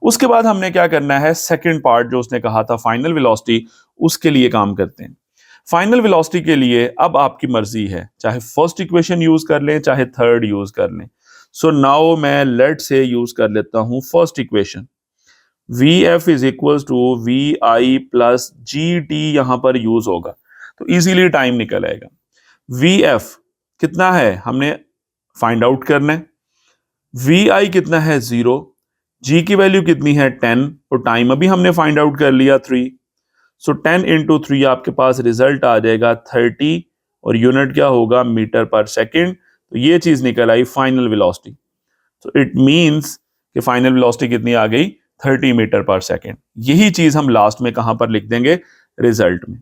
उसके बाद हमने क्या करना है, सेकंड पार्ट जो उसने कहा था फाइनल वेलोसिटी, उसके लिए काम करते हैं। फाइनल वेलोसिटी के लिए अब आपकी मर्जी है, चाहे फर्स्ट इक्वेशन यूज कर लें चाहे थर्ड यूज कर लें। सो नाउ मैं लेट से यूज कर लेता हूं first equation, v F is equal to we I plus g t यहां पर यूज होगा, तो इजीली टाइम निकल आएगा। वी एफ कितना है हमने फाइंड आउट करना है, वी आई कितना है 0, जी की वैल्यू कितनी है 10, और टाइम अभी हमने फाइंड आउट कर लिया 3। सो 10 इंटू 3 आपके पास रिजल्ट आ जाएगा 30, और यूनिट क्या होगा, मीटर पर सेकेंड। तो ये चीज निकल आई फाइनल वेलोसिटी। तो इट मींस कि फाइनल वेलोसिटी कितनी आ गई, 30 मीटर पर सेकेंड। यही चीज हम लास्ट में कहां पर लिख देंगे, रिजल्ट में।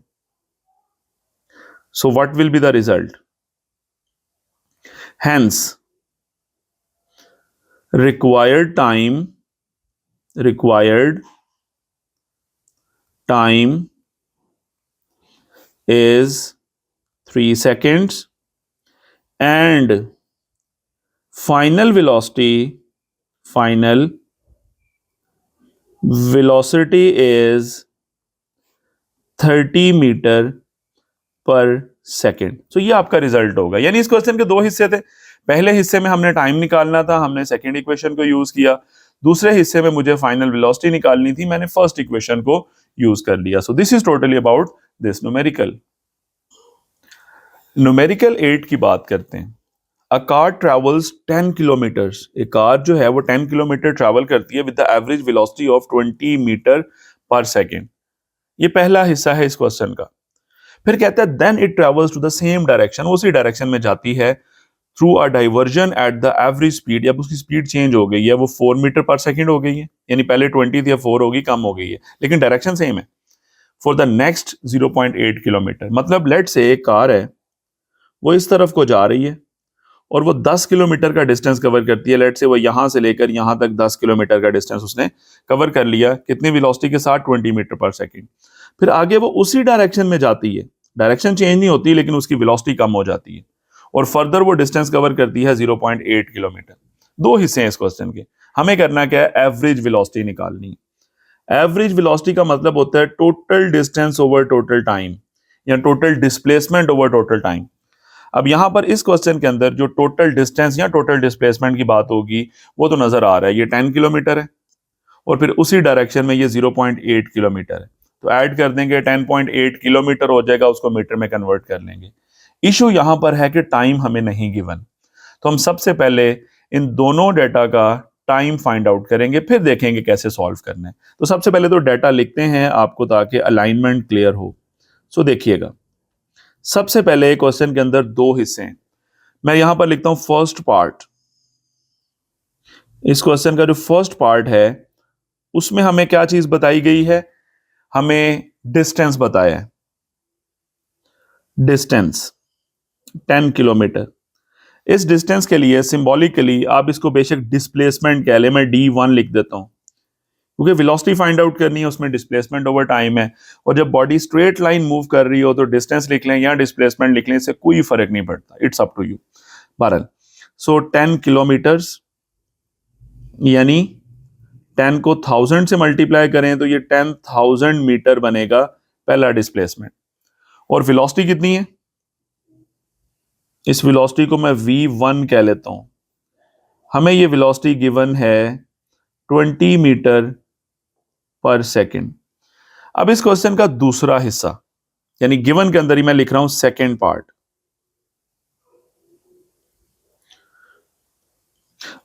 So what will be the result, hence required time is 3 seconds, and final velocity is 30 metre per second. तो ये आपका रिजल्ट होगा। यानी इस क्वेश्चन के दो हिस्से थे, पहले हिस्से में हमने टाइम निकालना था, हमने सेकेंड इक्वेशन को यूज किया। दूसरे हिस्से में मुझे फाइनल वेलोसिटी निकालनी थी, मैंने फर्स्ट इक्वेशन को यूज कर लिया। So this is totally about this numerical. Numerical 8 की बात करते हैं। अ कार ट्रेवल्स 10 किलोमीटर्स, एक कार जो है वो 10 किलोमीटर ट्रेवल करती है with the average velocity of 20 metre per second. ये पहला हिस्सा है इस क्वेश्चन का। फिर कहता है then it travels to the same direction, उसी डायरेक्शन में जाती है through a diversion at the average speed. अब उसकी स्पीड चेंज हो गई है, वो 4 मीटर पर सेकेंड हो गई है, यानी पहले 20 थी अब 4 होगी, कम हो गई है, लेकिन डायरेक्शन सेम है। फॉर द नेक्स्ट 0.8 किलोमीटर, मतलब लेट से एक कार है वो इस तरफ को जा रही है और वो 10 किलोमीटर का डिस्टेंस कवर करती है। लेट से वो यहां से लेकर यहां तक 10 किलोमीटर का डिस्टेंस उसने कवर कर लिया, कितनी वेलोसिटी के साथ, 20 मीटर पर सेकेंड। फिर आगे वो उसी डायरेक्शन में जाती है, डायरेक्शन चेंज नहीं होती लेकिन उसकी वेलोसिटी कम हो जाती है, और फर्दर वो डिस्टेंस कवर करती है 0.8 किलोमीटर। दो हिस्से हैं इस क्वेश्चन के, हमें करना क्या है, एवरेज वेलोसिटी निकालनी है। एवरेज वेलोसिटी का मतलब होता है total distance over total time, या total displacement over total time. अब यहां पर इस क्वेश्चन के अंदर जो टोटल डिस्टेंस या टोटल डिस्प्लेसमेंट की बात होगी वो तो नजर आ रहा है, ये 10 किलोमीटर है और फिर उसी डायरेक्शन में ये 0.8 किलोमीटर है, तो ऐड कर देंगे 10.8 किलोमीटर हो जाएगा, उसको मीटर में कन्वर्ट कर लेंगे। इशू यहां पर है कि टाइम हमें नहीं गिवन, तो हम सबसे पहले इन दोनों डेटा का टाइम फाइंड आउट करेंगे, फिर देखेंगे कैसे सॉल्व करना है। तो सबसे पहले तो डेटा लिखते हैं आपको ताकि अलाइनमेंट क्लियर हो। सो देखिएगा, सबसे पहले क्वेश्चन के अंदर दो हिस्से हैं, मैं यहां पर लिखता हूं फर्स्ट पार्ट। इस क्वेश्चन का जो फर्स्ट पार्ट है उसमें हमें क्या चीज बताई गई है, हमें डिस्टेंस बताया है, डिस्टेंस 10 किलोमीटर। इस डिस्टेंस के लिए सिंबॉलिकली आप इसको बेशक डिस्प्लेसमेंट कह ले, मैं D1 लिख देता हूं क्योंकि वेलोसिटी फाइंड आउट करनी है, उसमें डिस्प्लेसमेंट ओवर टाइम है, और जब बॉडी स्ट्रेट लाइन मूव कर रही हो तो डिस्टेंस लिख लें या डिस्प्लेसमेंट लिख लें, इससे कोई फर्क नहीं पड़ता, इट्स अप टू यू। बहरहाल सो 10 किलोमीटर्स यानी 10 को 1000 से मल्टीप्लाई करें तो ये 10,000 मीटर बनेगा पहला डिस्प्लेसमेंट। और वेलोसिटी कितनी है? इस वेलोसिटी को मैं v1 कह लेता हूं। हमें ये वेलोसिटी गिवन है 20 मीटर पर सेकेंड। अब इस क्वेश्चन का दूसरा हिस्सा, यानी गिवन के अंदर ही मैं लिख रहा हूं सेकेंड पार्ट।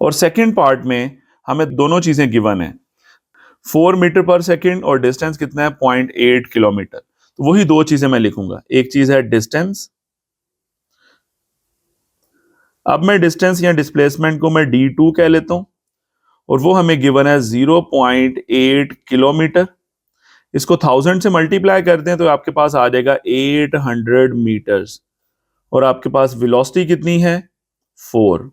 और सेकेंड पार्ट में हमें दोनों चीजें गिवन है, 4 मीटर पर सेकेंड और डिस्टेंस कितना है 0.8 किलोमीटर। तो वही दो चीजें मैं लिखूंगा, एक चीज है डिस्टेंस। अब मैं डिस्टेंस या डिस्प्लेसमेंट को मैं d2 कह लेता हूं और वो हमें गिवन है 0.8 किलोमीटर। इसको 1000 से मल्टीप्लाई करते हैं तो आपके पास आ जाएगा 800 मीटर्स। और आपके पास वेलोसिटी कितनी है 4।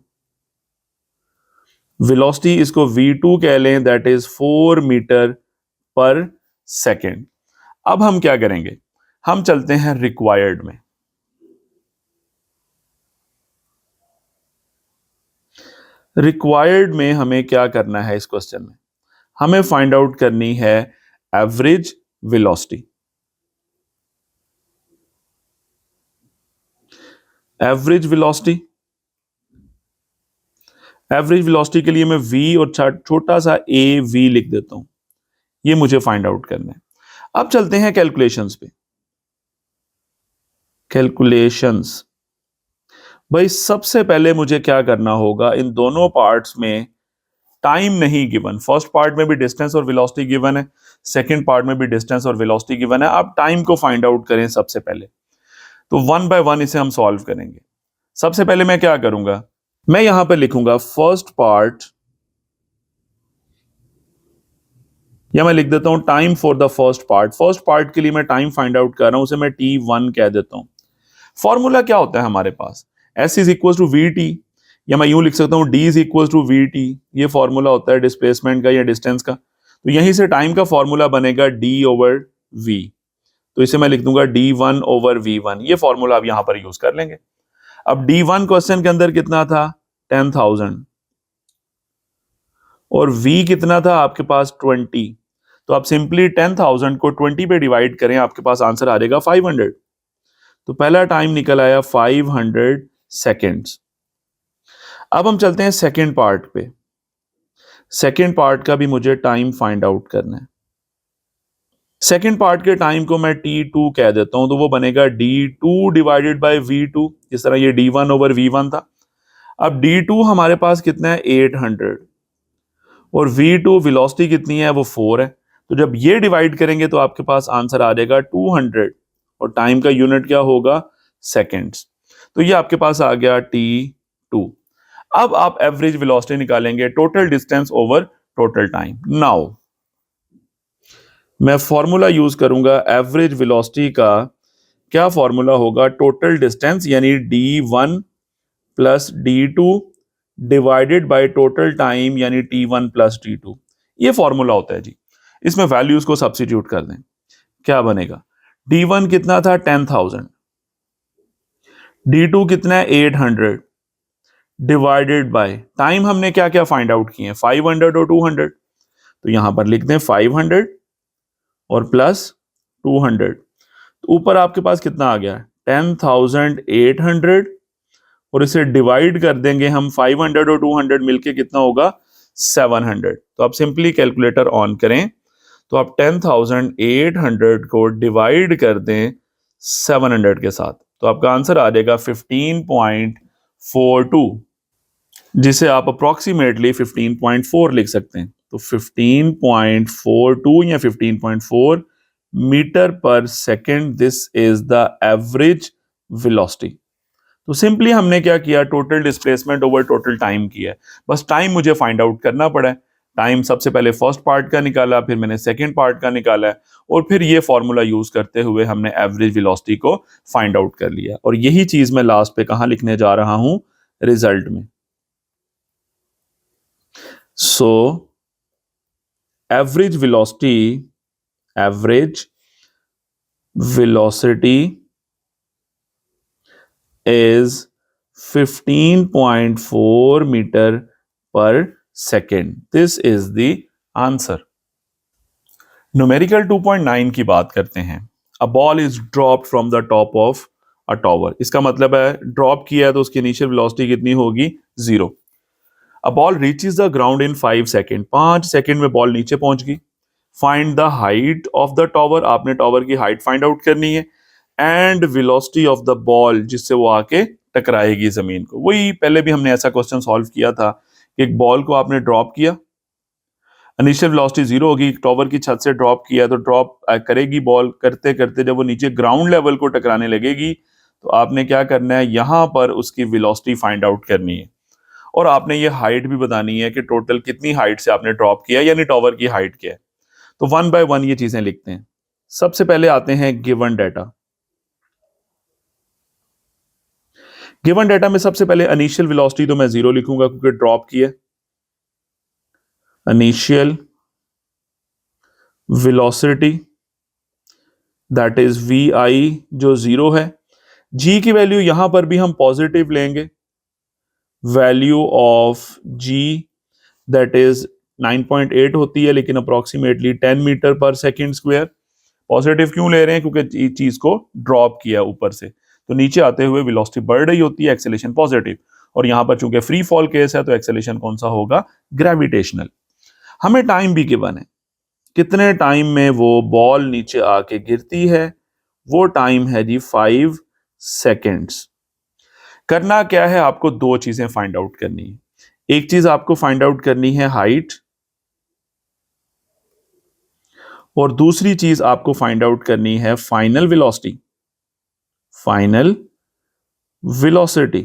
वेलोसिटी इसको v2 कह लें, that is 4 metre per second. अब हम क्या करेंगे, हम चलते हैं रिक्वायर्ड में। रिक्वायर्ड में हमें क्या करना है, इस क्वेश्चन में हमें फाइंड आउट करनी है average velocity. Average velocity, average velocity के लिए मैं v और छोटा सा a v लिख देता हूं, ये मुझे फाइंड आउट करना है। अब चलते हैं कैलकुलेशंस पे। कैलकुलेशंस, भाई सबसे पहले मुझे क्या करना होगा, इन दोनों पार्ट्स में टाइम नहीं गिवन। फर्स्ट पार्ट में भी डिस्टेंस और वेलोसिटी गिवन है, सेकंड पार्ट में भी डिस्टेंस और वेलोसिटी गिवन है। अब टाइम को फाइंड आउट करें सबसे पहले, तो वन बाय वन इसे हम सॉल्व करेंगे। सबसे पहले मैं क्या करूंगा, मैं यहां पर लिखूंगा फर्स्ट पार्ट, या मैं लिख देता हूं time for the first part. First part के लिए मैं टाइम फाइंड आउट कर रहा हूं, उसे मैं t1 कह देता हूं। फॉर्मूला क्या होता है हमारे पास, s is equal to v t, या मैं यूं लिख सकता हूं d is equal to v t. ये फॉर्मूला होता है डिस्प्लेसमेंट का या डिस्टेंस का। तो यहीं से टाइम का फॉर्मूला बनेगा d ओवर v। तो इसे मैं लिख दूंगा d1 ओवर v1। ये फॉर्मूला आप यहां पर यूज कर लेंगे। अब d1 क्वेश्चन के अंदर कितना था 10,000 और v कितना था आपके पास 20। तो आप सिंपली 10,000 को 20 पे डिवाइड करें, आपके पास आंसर आ जाएगा 500। तो पहला टाइम निकल आया 500 सेकेंड्स। अब हम चलते हैं सेकेंड पार्ट पे। सेकेंड पार्ट का भी मुझे टाइम फाइंड आउट करना है। सेकेंड पार्ट के टाइम को मैं t2 कह देता हूं, तो वो बनेगा d2 डिवाइडेड बाय v2, जिस तरह ये d1 ओवर v1 था। अब d2 हमारे पास कितना है 800 और v2 वेलोसिटी कितनी है वो 4 है। तो जब ये डिवाइड करेंगे तो आपके पास आंसर आ जाएगा 200 और टाइम का यूनिट क्या होगा सेकेंड्स। तो ये आपके पास आ गया t2। अब आप एवरेज वेलोसिटी निकालेंगे, total distance over total time. Now मैं फॉर्मूला यूज करूंगा एवरेज वेलोसिटी का। क्या फॉर्मूला होगा, टोटल डिस्टेंस यानी d1 plus d2 divided by total time यानी t1 प्लस t2। ये फॉर्मूला होता है जी। इसमें वैल्यूज को सब्स्टिट्यूट कर दें, क्या बनेगा, d1 कितना था 10,000, d2 कितना है 800 डिवाइडेड बाय टाइम हमने क्या क्या फाइंड आउट किए हैं 500 और 200। तो यहां पर लिख दें 500 और प्लस 200। तो ऊपर आपके पास कितना आ गया 10,800 और इसे डिवाइड कर देंगे हम 500 और 200 मिलके कितना होगा 700। तो आप सिंपली कैलकुलेटर ऑन करें, तो आप 10,800 को डिवाइड कर दें 700 के साथ, तो आपका आंसर आ जाएगा 15.42, जिसे आप अप्रोक्सीमेटली 15.4 लिख सकते हैं। तो 15.42 या 15.4 metre per second, this is the average velocity. तो सिंपली हमने क्या किया, total displacement over total time किया है। बस टाइम मुझे फाइंड आउट करना पड़ा है। टाइम सबसे पहले फर्स्ट पार्ट का निकाला, फिर मैंने सेकेंड पार्ट का निकाला है, और फिर ये फॉर्मूला यूज करते हुए हमने एवरेज वेलोसिटी को फाइंड आउट कर लिया। और यही चीज मैं लास्ट पे कहां लिखने जा रहा हूं, रिजल्ट में। So average velocity is 15.4 meter per second. This is the answer. Numerical 2.9 की बात करते हैं। A ball is dropped from the top of a tower, इसका मतलब है ड्रॉप किया है तो उसकी इनिशियल वेलोसिटी कितनी होगी, 0। A ball reaches the ground in 5 second, 5 second में बॉल नीचे पहुंच गई। Find the height of the tower, आपने टॉवर की हाइट फाइंड आउट करनी है, and velocity of the ball, जिससे वो आके टकराएगी जमीन को। वही पहले भी हमने ऐसा क्वेश्चन सॉल्व किया था कि एक बॉल को आपने ड्रॉप किया, इनिशियल वेलोसिटी 0 होगी, टॉवर की छत से ड्रॉप किया तो ड्रॉप करेगी बॉल, करते करते जब वो नीचे ग्राउंड लेवल को टकराने लगेगी तो आपने क्या करना है, यहां पर उसकी वेलोसिटी फाइंड आउट करनी है और आपने ये हाइट भी बतानी है कि टोटल कितनी हाइट से आपने ड्रॉप किया, यानी टॉवर की हाइट क्या है। तो 1 बाय 1 ये चीजें लिखते हैं। सबसे पहले आते हैं गिवन डाटा। गिवन डाटा में सबसे पहले इनिशियल वेलोसिटी तो मैं 0 लिखूंगा क्योंकि ड्रॉप की है। Initial velocity that is v i जो 0 है। जी की वैल्यू यहां पर भी हम पॉजिटिव लेंगे, value of g that is 9.8 होती है लेकिन approximately 10 metre per second square. Positive क्यों ले रहे हैं, क्योंकि चीज को ड्रॉप किया ऊपर से तो नीचे आते हुए वेलोसिटी बढ़ रही होती है, एक्सेलेरेशन पॉजिटिव, और यहां पर चूंकि फ्री फॉल केस है तो एक्सेलेरेशन कौन सा होगा, ग्रेविटेशनल। हमें टाइम भी गिवन है, कितने टाइम में वो बॉल नीचे आके गिरती है, वो टाइम है जी 5 सेकेंड्स। करना क्या है, आपको दो चीजें फाइंड आउट करनी है। एक चीज आपको फाइंड आउट करनी है हाइट, और दूसरी चीज आपको फाइंड आउट करनी है final velocity. Final velocity,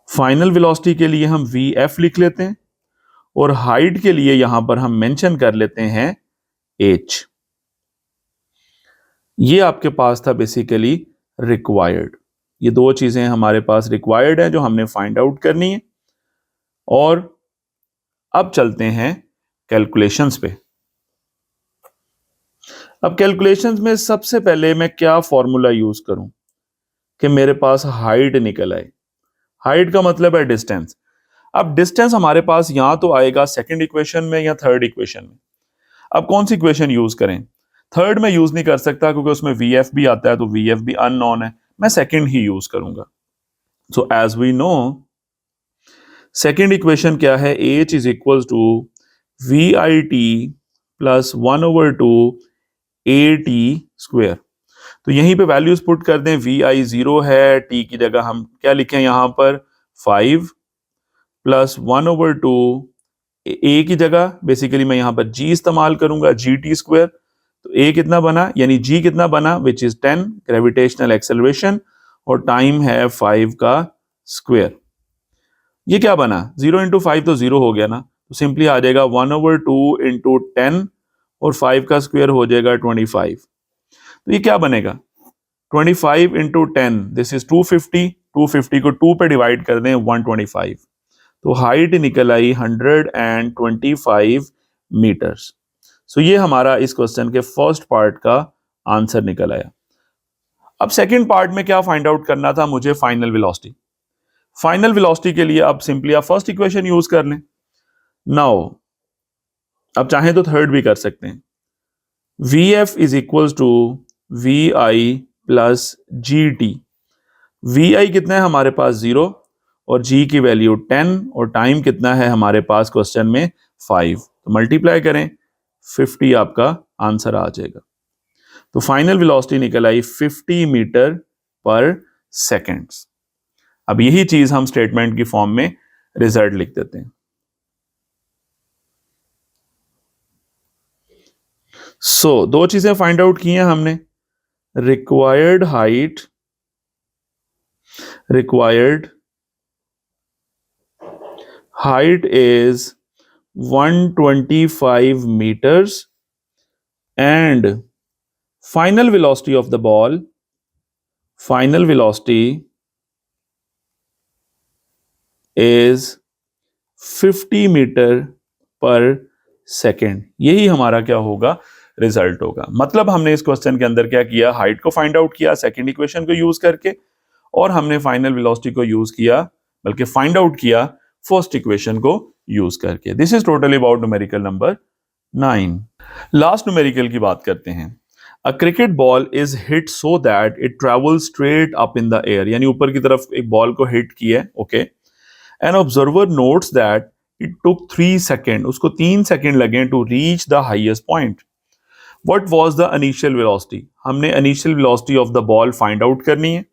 final velocity के लिए हम वी एफ लिख लेते हैं और हाइट के लिए यहां पर हम मेंशन कर लेते हैं एच। ये आपके पास था बेसिकली रिक्वायर्ड। ये दो चीजें हमारे पास रिक्वायर्ड है जो हमने फाइंड आउट करनी है। और अब चलते हैं कैलकुलेशंस पे। अब कैलकुलेशंस में सबसे पहले मैं क्या फॉर्मूला यूज करूं कि मेरे पास हाइट निकल आए। हाइट का मतलब है डिस्टेंस। अब डिस्टेंस हमारे पास यहां तो आएगा सेकंड इक्वेशन में या थर्ड इक्वेशन में। अब कौन सी इक्वेशन यूज करें, थर्ड में यूज नहीं कर सकता क्योंकि उसमें वी एफ भी आता है तो वी एफ भी अननोन है, मैं सेकंड ही यूज करूंगा। So as we know second equation क्या है, h is equal to we I t plus 1/2 a t square. तो यहीं पे वैल्यूज पुट कर दें, वी आई 0 है, टी की जगह हम क्या लिखें यहां पर 5 प्लस 1/2 ए की जगह बेसिकली मैं यहां पर जी इस्तेमाल करूंगा, जी टी स्क्वायर। तो ए कितना बना, यानी जी कितना बना, विच इज 10 ग्रेविटेशनल एक्सेलरेशन, और टाइम है 5 का स्क्वायर। ये क्या बना, 0 इंटू 5 तो 0 हो गया ना, तो सिंपली आ जाएगा 1/2 इंटू 10 और 5 का स्क्वायर हो जाएगा 25। तो ये क्या बनेगा, 25 इंटू 10 दिस इज 250, 250 को 2 पे डिवाइड कर दें 125, तो हाइट निकल आई 125 मीटर्स। सो ये हमारा इस क्वेश्चन के फर्स्ट पार्ट का आंसर निकल आया। अब सेकंड पार्ट में क्या फाइंड आउट करना था मुझे, फाइनल वेलोसिटी। फाइनल वेलोसिटी के लिए अब सिंपली आप फर्स्ट इक्वेशन यूज कर लें। नाउ अब चाहें तो थर्ड भी कर सकते हैं। V F is equal to we I plus g t. V आई कितना है हमारे पास 0 और जी की वैल्यू 10 और टाइम कितना है हमारे पास क्वेश्चन में 5, तो मल्टीप्लाई करें 50 आपका आंसर आ जाएगा। तो फाइनल वेलोसिटी निकल आई 50 मीटर पर सेकेंड्स। अब यही चीज हम स्टेटमेंट की फॉर्म में रिजल्ट लिख देते हैं। सो दो चीजें फाइंड आउट की हैं हमने, required height, required height is 125 meters and final velocity of the ball, final velocity is 50 metre per second. यही हमारा क्या होगा, रिजल्ट होगा। मतलब हमने इस क्वेश्चन के अंदर क्या किया, हाइट को फाइंड आउट किया सेकेंड इक्वेशन को यूज करके, और हमने फाइनल वेलोसिटी को यूज किया, बल्कि फाइंड आउट किया फर्स्ट इक्वेशन को यूज करके। This is totally about numerical number 9। Last numerical की बात करते हैं। A cricket ball is hit so that it travel straight up in the air, यानी ऊपर की तरफ एक बॉल को हिट किया है, okay. An observer notes that it took 3 second, उसको 3 सेकेंड लगे to reach the highest point. What was the initial velocity, हमने initial velocity of the ball find out करनी है।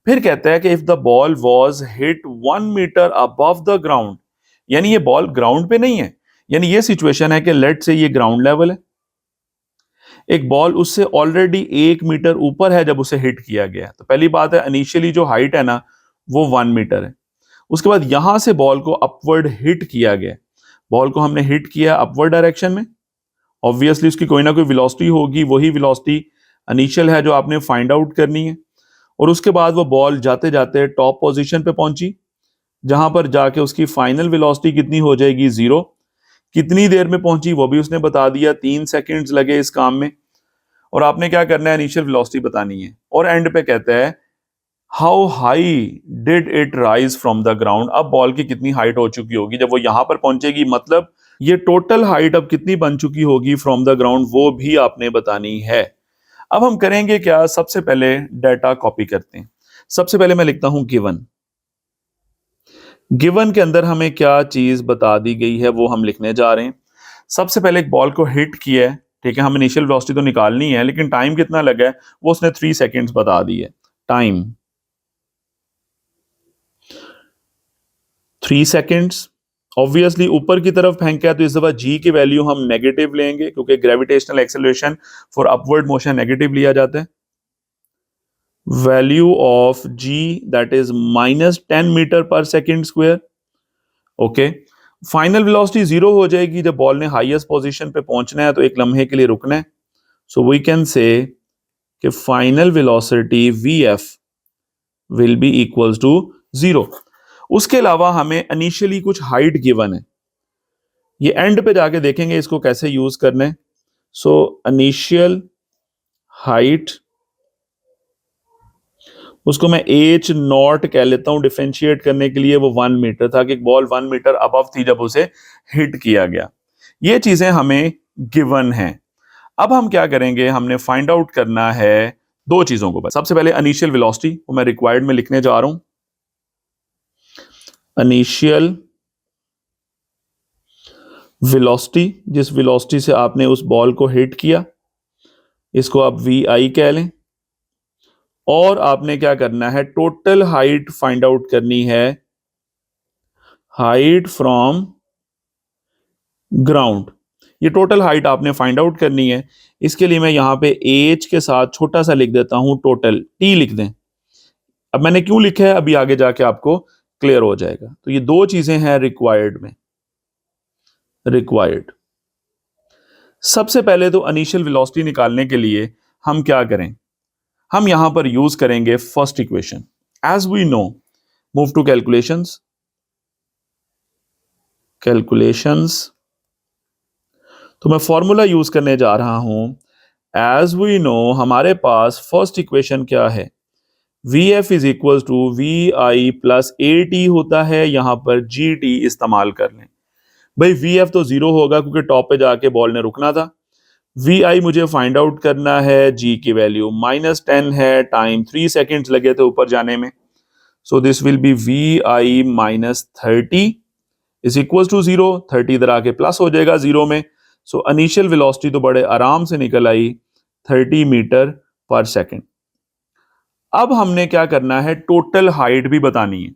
फिर कहता है कि if the ball was hit 1 metre above the ground, यानी ये बॉल ग्राउंड पे नहीं है, यानी ये सिचुएशन है कि लेट से ये ग्राउंड लेवल है, एक बॉल उससे ऑलरेडी 1 मीटर ऊपर है जब उसे हिट किया गया, तो पहली बात है इनिशियली जो हाइट है ना वो 1 मीटर है। उसके बाद यहां से बॉल को अपवर्ड हिट किया गया, बॉल को हमने हिट किया अपवर्ड डायरेक्शन में, ऑब्वियसली उसकी कोई ना कोई वेलोसिटी होगी, वही वेलोसिटी इनिशियल है जो आपने फाइंड आउट करनी है। और उसके बाद वो बॉल जाते जाते टॉप पोजीशन पे पहुंची, जहां पर जाके उसकी फाइनल वेलोसिटी कितनी हो जाएगी, 0। कितनी देर में पहुंची वो भी उसने बता दिया, 3 सेकेंड्स लगे इस काम में। और आपने क्या करना है, इनिशियल वेलोसिटी बतानी है। और एंड पे कहता है how high did it rise from the ground, अब बॉल की कितनी हाइट हो चुकी होगी जब वो यहां पर पहुंचेगी, मतलब ये टोटल हाइट अब कितनी बन चुकी होगी फ्रॉम द ग्राउंड, वो भी आपने बतानी है। अब हम करेंगे क्या, सबसे पहले डाटा कॉपी करते हैं। सबसे पहले मैं लिखता हूं गिवन। गिवन के अंदर हमें क्या चीज बता दी गई है वो हम लिखने जा रहे हैं। सबसे पहले एक बॉल को हिट किया है, ठीक है, हम इनिशियल वेलोसिटी तो निकालनी है, लेकिन टाइम कितना लगा है वो उसने 3 सेकेंड्स बता दी है। Time 3 seconds. ऑब्वियसली ऊपर की तरफ फेंका है तो इस दफा जी की वैल्यू हम नेगेटिव लेंगे, क्योंकि gravitational acceleration for upward motion negative लिया जाता है। Value of g that is -10 metre per second square, okay. Final velocity 0 हो जाएगी जब बॉल ने हाईएस्ट पोजीशन पे पहुंचना है, तो एक लम्हे के लिए रुकना है। सो वी कैन से कि final velocity v f will be equals to 0। उसके अलावा हमें इनिशियली कुछ हाइट गिवन है, ये एंड पे जाके देखेंगे इसको कैसे यूज करना है। सो इनिशियल हाइट, उसको मैं एच नॉट कह लेता हूं डिफरेंशिएट करने के लिए, वो 1 मीटर था कि बॉल 1 मीटर अबव थी जब उसे हिट किया गया। ये चीजें हमें गिवन हैं। अब हम क्या करेंगे, हमने फाइंड आउट करना है दो चीजों को। बस सबसे पहले इनिशियल वेलोसिटी, वो मैं रिक्वायर्ड में लिखने जा रहा हूं। इनिशियल वेलोसिटी, जिस वेलोसिटी से आपने उस बॉल को हिट किया, इसको आप वी आई कह लें। और आपने क्या करना है, टोटल हाइट फाइंड आउट करनी है, हाइट फ्रॉम ग्राउंड। ये टोटल हाइट आपने फाइंड आउट करनी है। इसके लिए मैं यहां पे एच के साथ छोटा सा लिख देता हूं, टोटल टी लिख दें। अब मैंने क्यों लिखा है अभी आगे जाके आपको क्लियर हो जाएगा। तो ये दो चीजें हैं रिक्वायर्ड में। रिक्वायर्ड, सबसे पहले तो इनिशियल वेलोसिटी निकालने के लिए हम क्या करें, हम यहां पर यूज करेंगे first equation. As we know, move to calculations. Calculations, तो मैं फॉर्मूला यूज करने जा रहा हूं। एज वी नो, हमारे पास फर्स्ट इक्वेशन क्या है, V F is equal to we I plus A T होता है, यहां पर जी टी इस्तेमाल कर लें। भाई वी एफ तो 0 होगा क्योंकि टॉप पे जाके बॉल ने रुकना था। वी आई मुझे फाइंड आउट करना है, जी की वैल्यू -10 है, टाइम 3 सेकेंड्स लगे थे ऊपर जाने में। So this will be V I -30 is equal to 0। 30 इधर आके प्लस हो जाएगा 0 में। सो इनिशियल वेलोसिटी तो बड़े आराम से निकल आई, 30 मीटर/सेकेंड। अब हमने क्या करना है, टोटल हाइट भी बतानी है,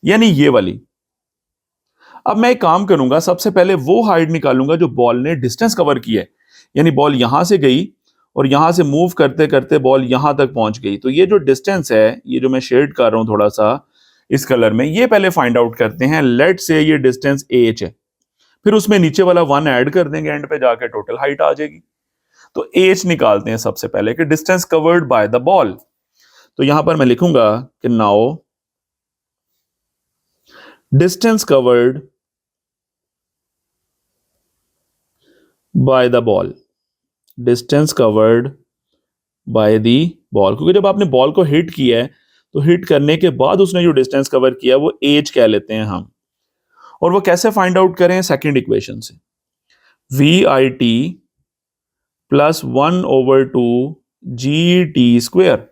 यानी ये वाली। अब मैं एक काम करूंगा, सबसे पहले वो हाइट निकालूंगा जो बॉल ने डिस्टेंस कवर किया है, यानी बॉल यहां से गई और यहां से मूव करते करते बॉल यहां तक पहुंच गई। तो ये जो डिस्टेंस है, ये जो मैं शेड कर रहा हूं थोड़ा सा इस कलर में, ये पहले फाइंड आउट करते हैं। लेट से ये डिस्टेंस एच है, फिर उसमें नीचे वाला 1 ऐड कर देंगे, एंड पे जाके टोटल हाइट आ जाएगी। तो एच निकालते हैं सबसे पहले कि distance covered by the ball. तो यहां पर मैं लिखूंगा कि now distance covered by the ball, distance covered by the ball, क्योंकि जब आपने बॉल को हिट किया है तो हिट करने के बाद उसने जो डिस्टेंस कवर किया वो एज कह लेते हैं हम। और वो कैसे फाइंड आउट करें, सेकंड इक्वेशन से, वी आई टी +1/2 जी टी स्क्वेयर।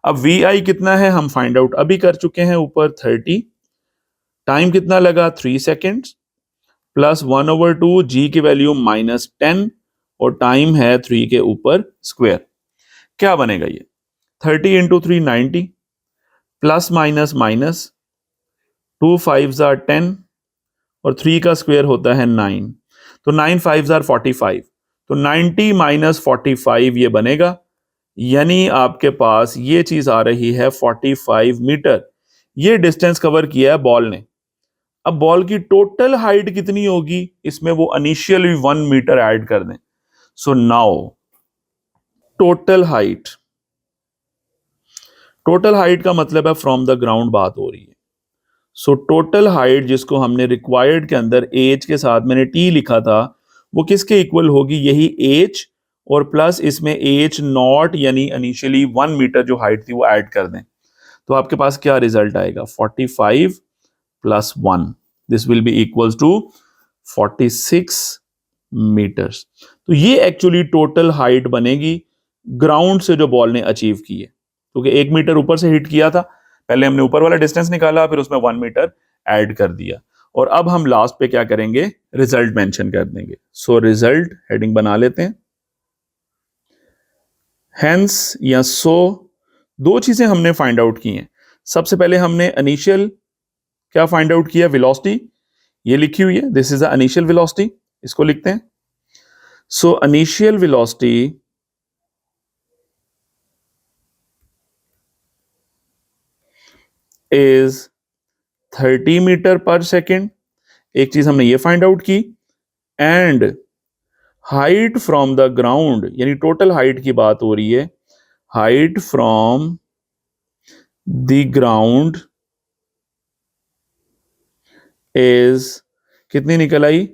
अब वी आई कितना है हम फाइंड आउट अभी कर चुके हैं, ऊपर 30, टाइम कितना लगा 3 सेकेंड्स, प्लस 1/2 जी की वैल्यू -10 और टाइम है 3 के ऊपर स्क्वेयर। क्या बनेगा ये? 30 into 3 90, plus minus minus, 2 5 jar 10 और 3 का स्क्वेयर होता है 9, तो 9 5 जार 45, तो 90 - 45 ये बनेगा, यानी आपके पास ये चीज आ रही है 45 मीटर। ये डिस्टेंस कवर किया है बॉल ने। अब बॉल की टोटल हाइट कितनी होगी, इसमें वो इनिशियली 1 मीटर ऐड कर दें। So now total height, total height का मतलब है फ्रॉम द ग्राउंड बात हो रही है। सो टोटल हाइट जिसको हमने रिक्वायर्ड के अंदर एज के साथ मैंने टी लिखा था, वो किसके इक्वल होगी? यही एज और प्लस इसमें एच नॉट यानी इनिशियली 1 मीटर जो हाइट थी वो ऐड कर दें, तो आपके पास क्या रिजल्ट आएगा? 45 + 1, this will be equals to 46 metres. तो ये एक्चुअली टोटल हाइट बनेगी ग्राउंड से जो बॉल ने अचीव की है, क्योंकि 1 मीटर ऊपर से हिट किया था, पहले हमने ऊपर वाला डिस्टेंस निकाला, फिर उसमें 1 मीटर ऐड कर दिया, और अब हम लास्ट पे क्या करेंगे? रिजल्ट मेंशन कर देंगे। सो रिजल्ट हेडिंग बना लेते हैं। हेंस या सो दो चीजें हमने फाइंड आउट की हैं। सबसे पहले हमने इनिशियल क्या फाइंड आउट किया? वेलोसिटी, ये लिखी हुई है, this is the initial velocity, इसको लिखते हैं। So initial velocity is 30 metre per second, एक चीज हमने ये फाइंड आउट की, and height from the ground यानी टोटल हाइट की बात हो रही है, height from the ground is कितनी निकल आई?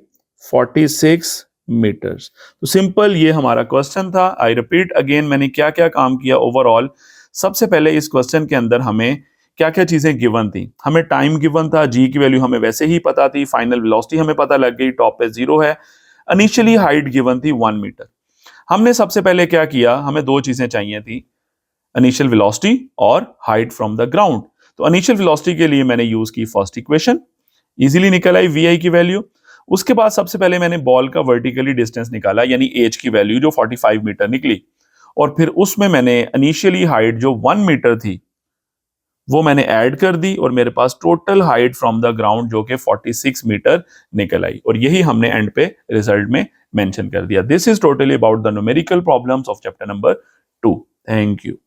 46 मीटर्स। तो सिंपल ये हमारा क्वेश्चन था। आई रिपीट अगेन, मैंने क्या क्या काम किया ओवरऑल। सबसे पहले इस क्वेश्चन के अंदर हमें क्या क्या चीजें गिवन थी? हमें टाइम गिवन था, जी की वैल्यू हमें वैसे ही पता थी, फाइनल वेलोसिटी हमें पता लग गई, टॉप पे 0 है, इनिशियली हाइट गिवन थी 1 मीटर। हमने सबसे पहले क्या किया? हमें दो चीजें चाहिए थी, इनिशियल वेलोसिटी और हाइट फ्रॉम द ग्राउंड। तो इनिशियल वेलोसिटी के लिए मैंने यूज की फर्स्ट इक्वेशन, इजीली निकल आई वी आई की वैल्यू। उसके बाद सबसे पहले मैंने बॉल का वर्टिकली डिस्टेंस निकाला, यानी एज की वैल्यू जो 45 मीटर निकली, और फिर उसमें मैंने इनिशियली हाइट जो 1 मीटर थी वो मैंने ऐड कर दी, और मेरे पास total height from the ground जो कि 46 मीटर निकल आई, और यही हमने एंड पे रिजल्ट में मेंशन कर दिया। This is totally about the numerical problems of chapter number 2। Thank you.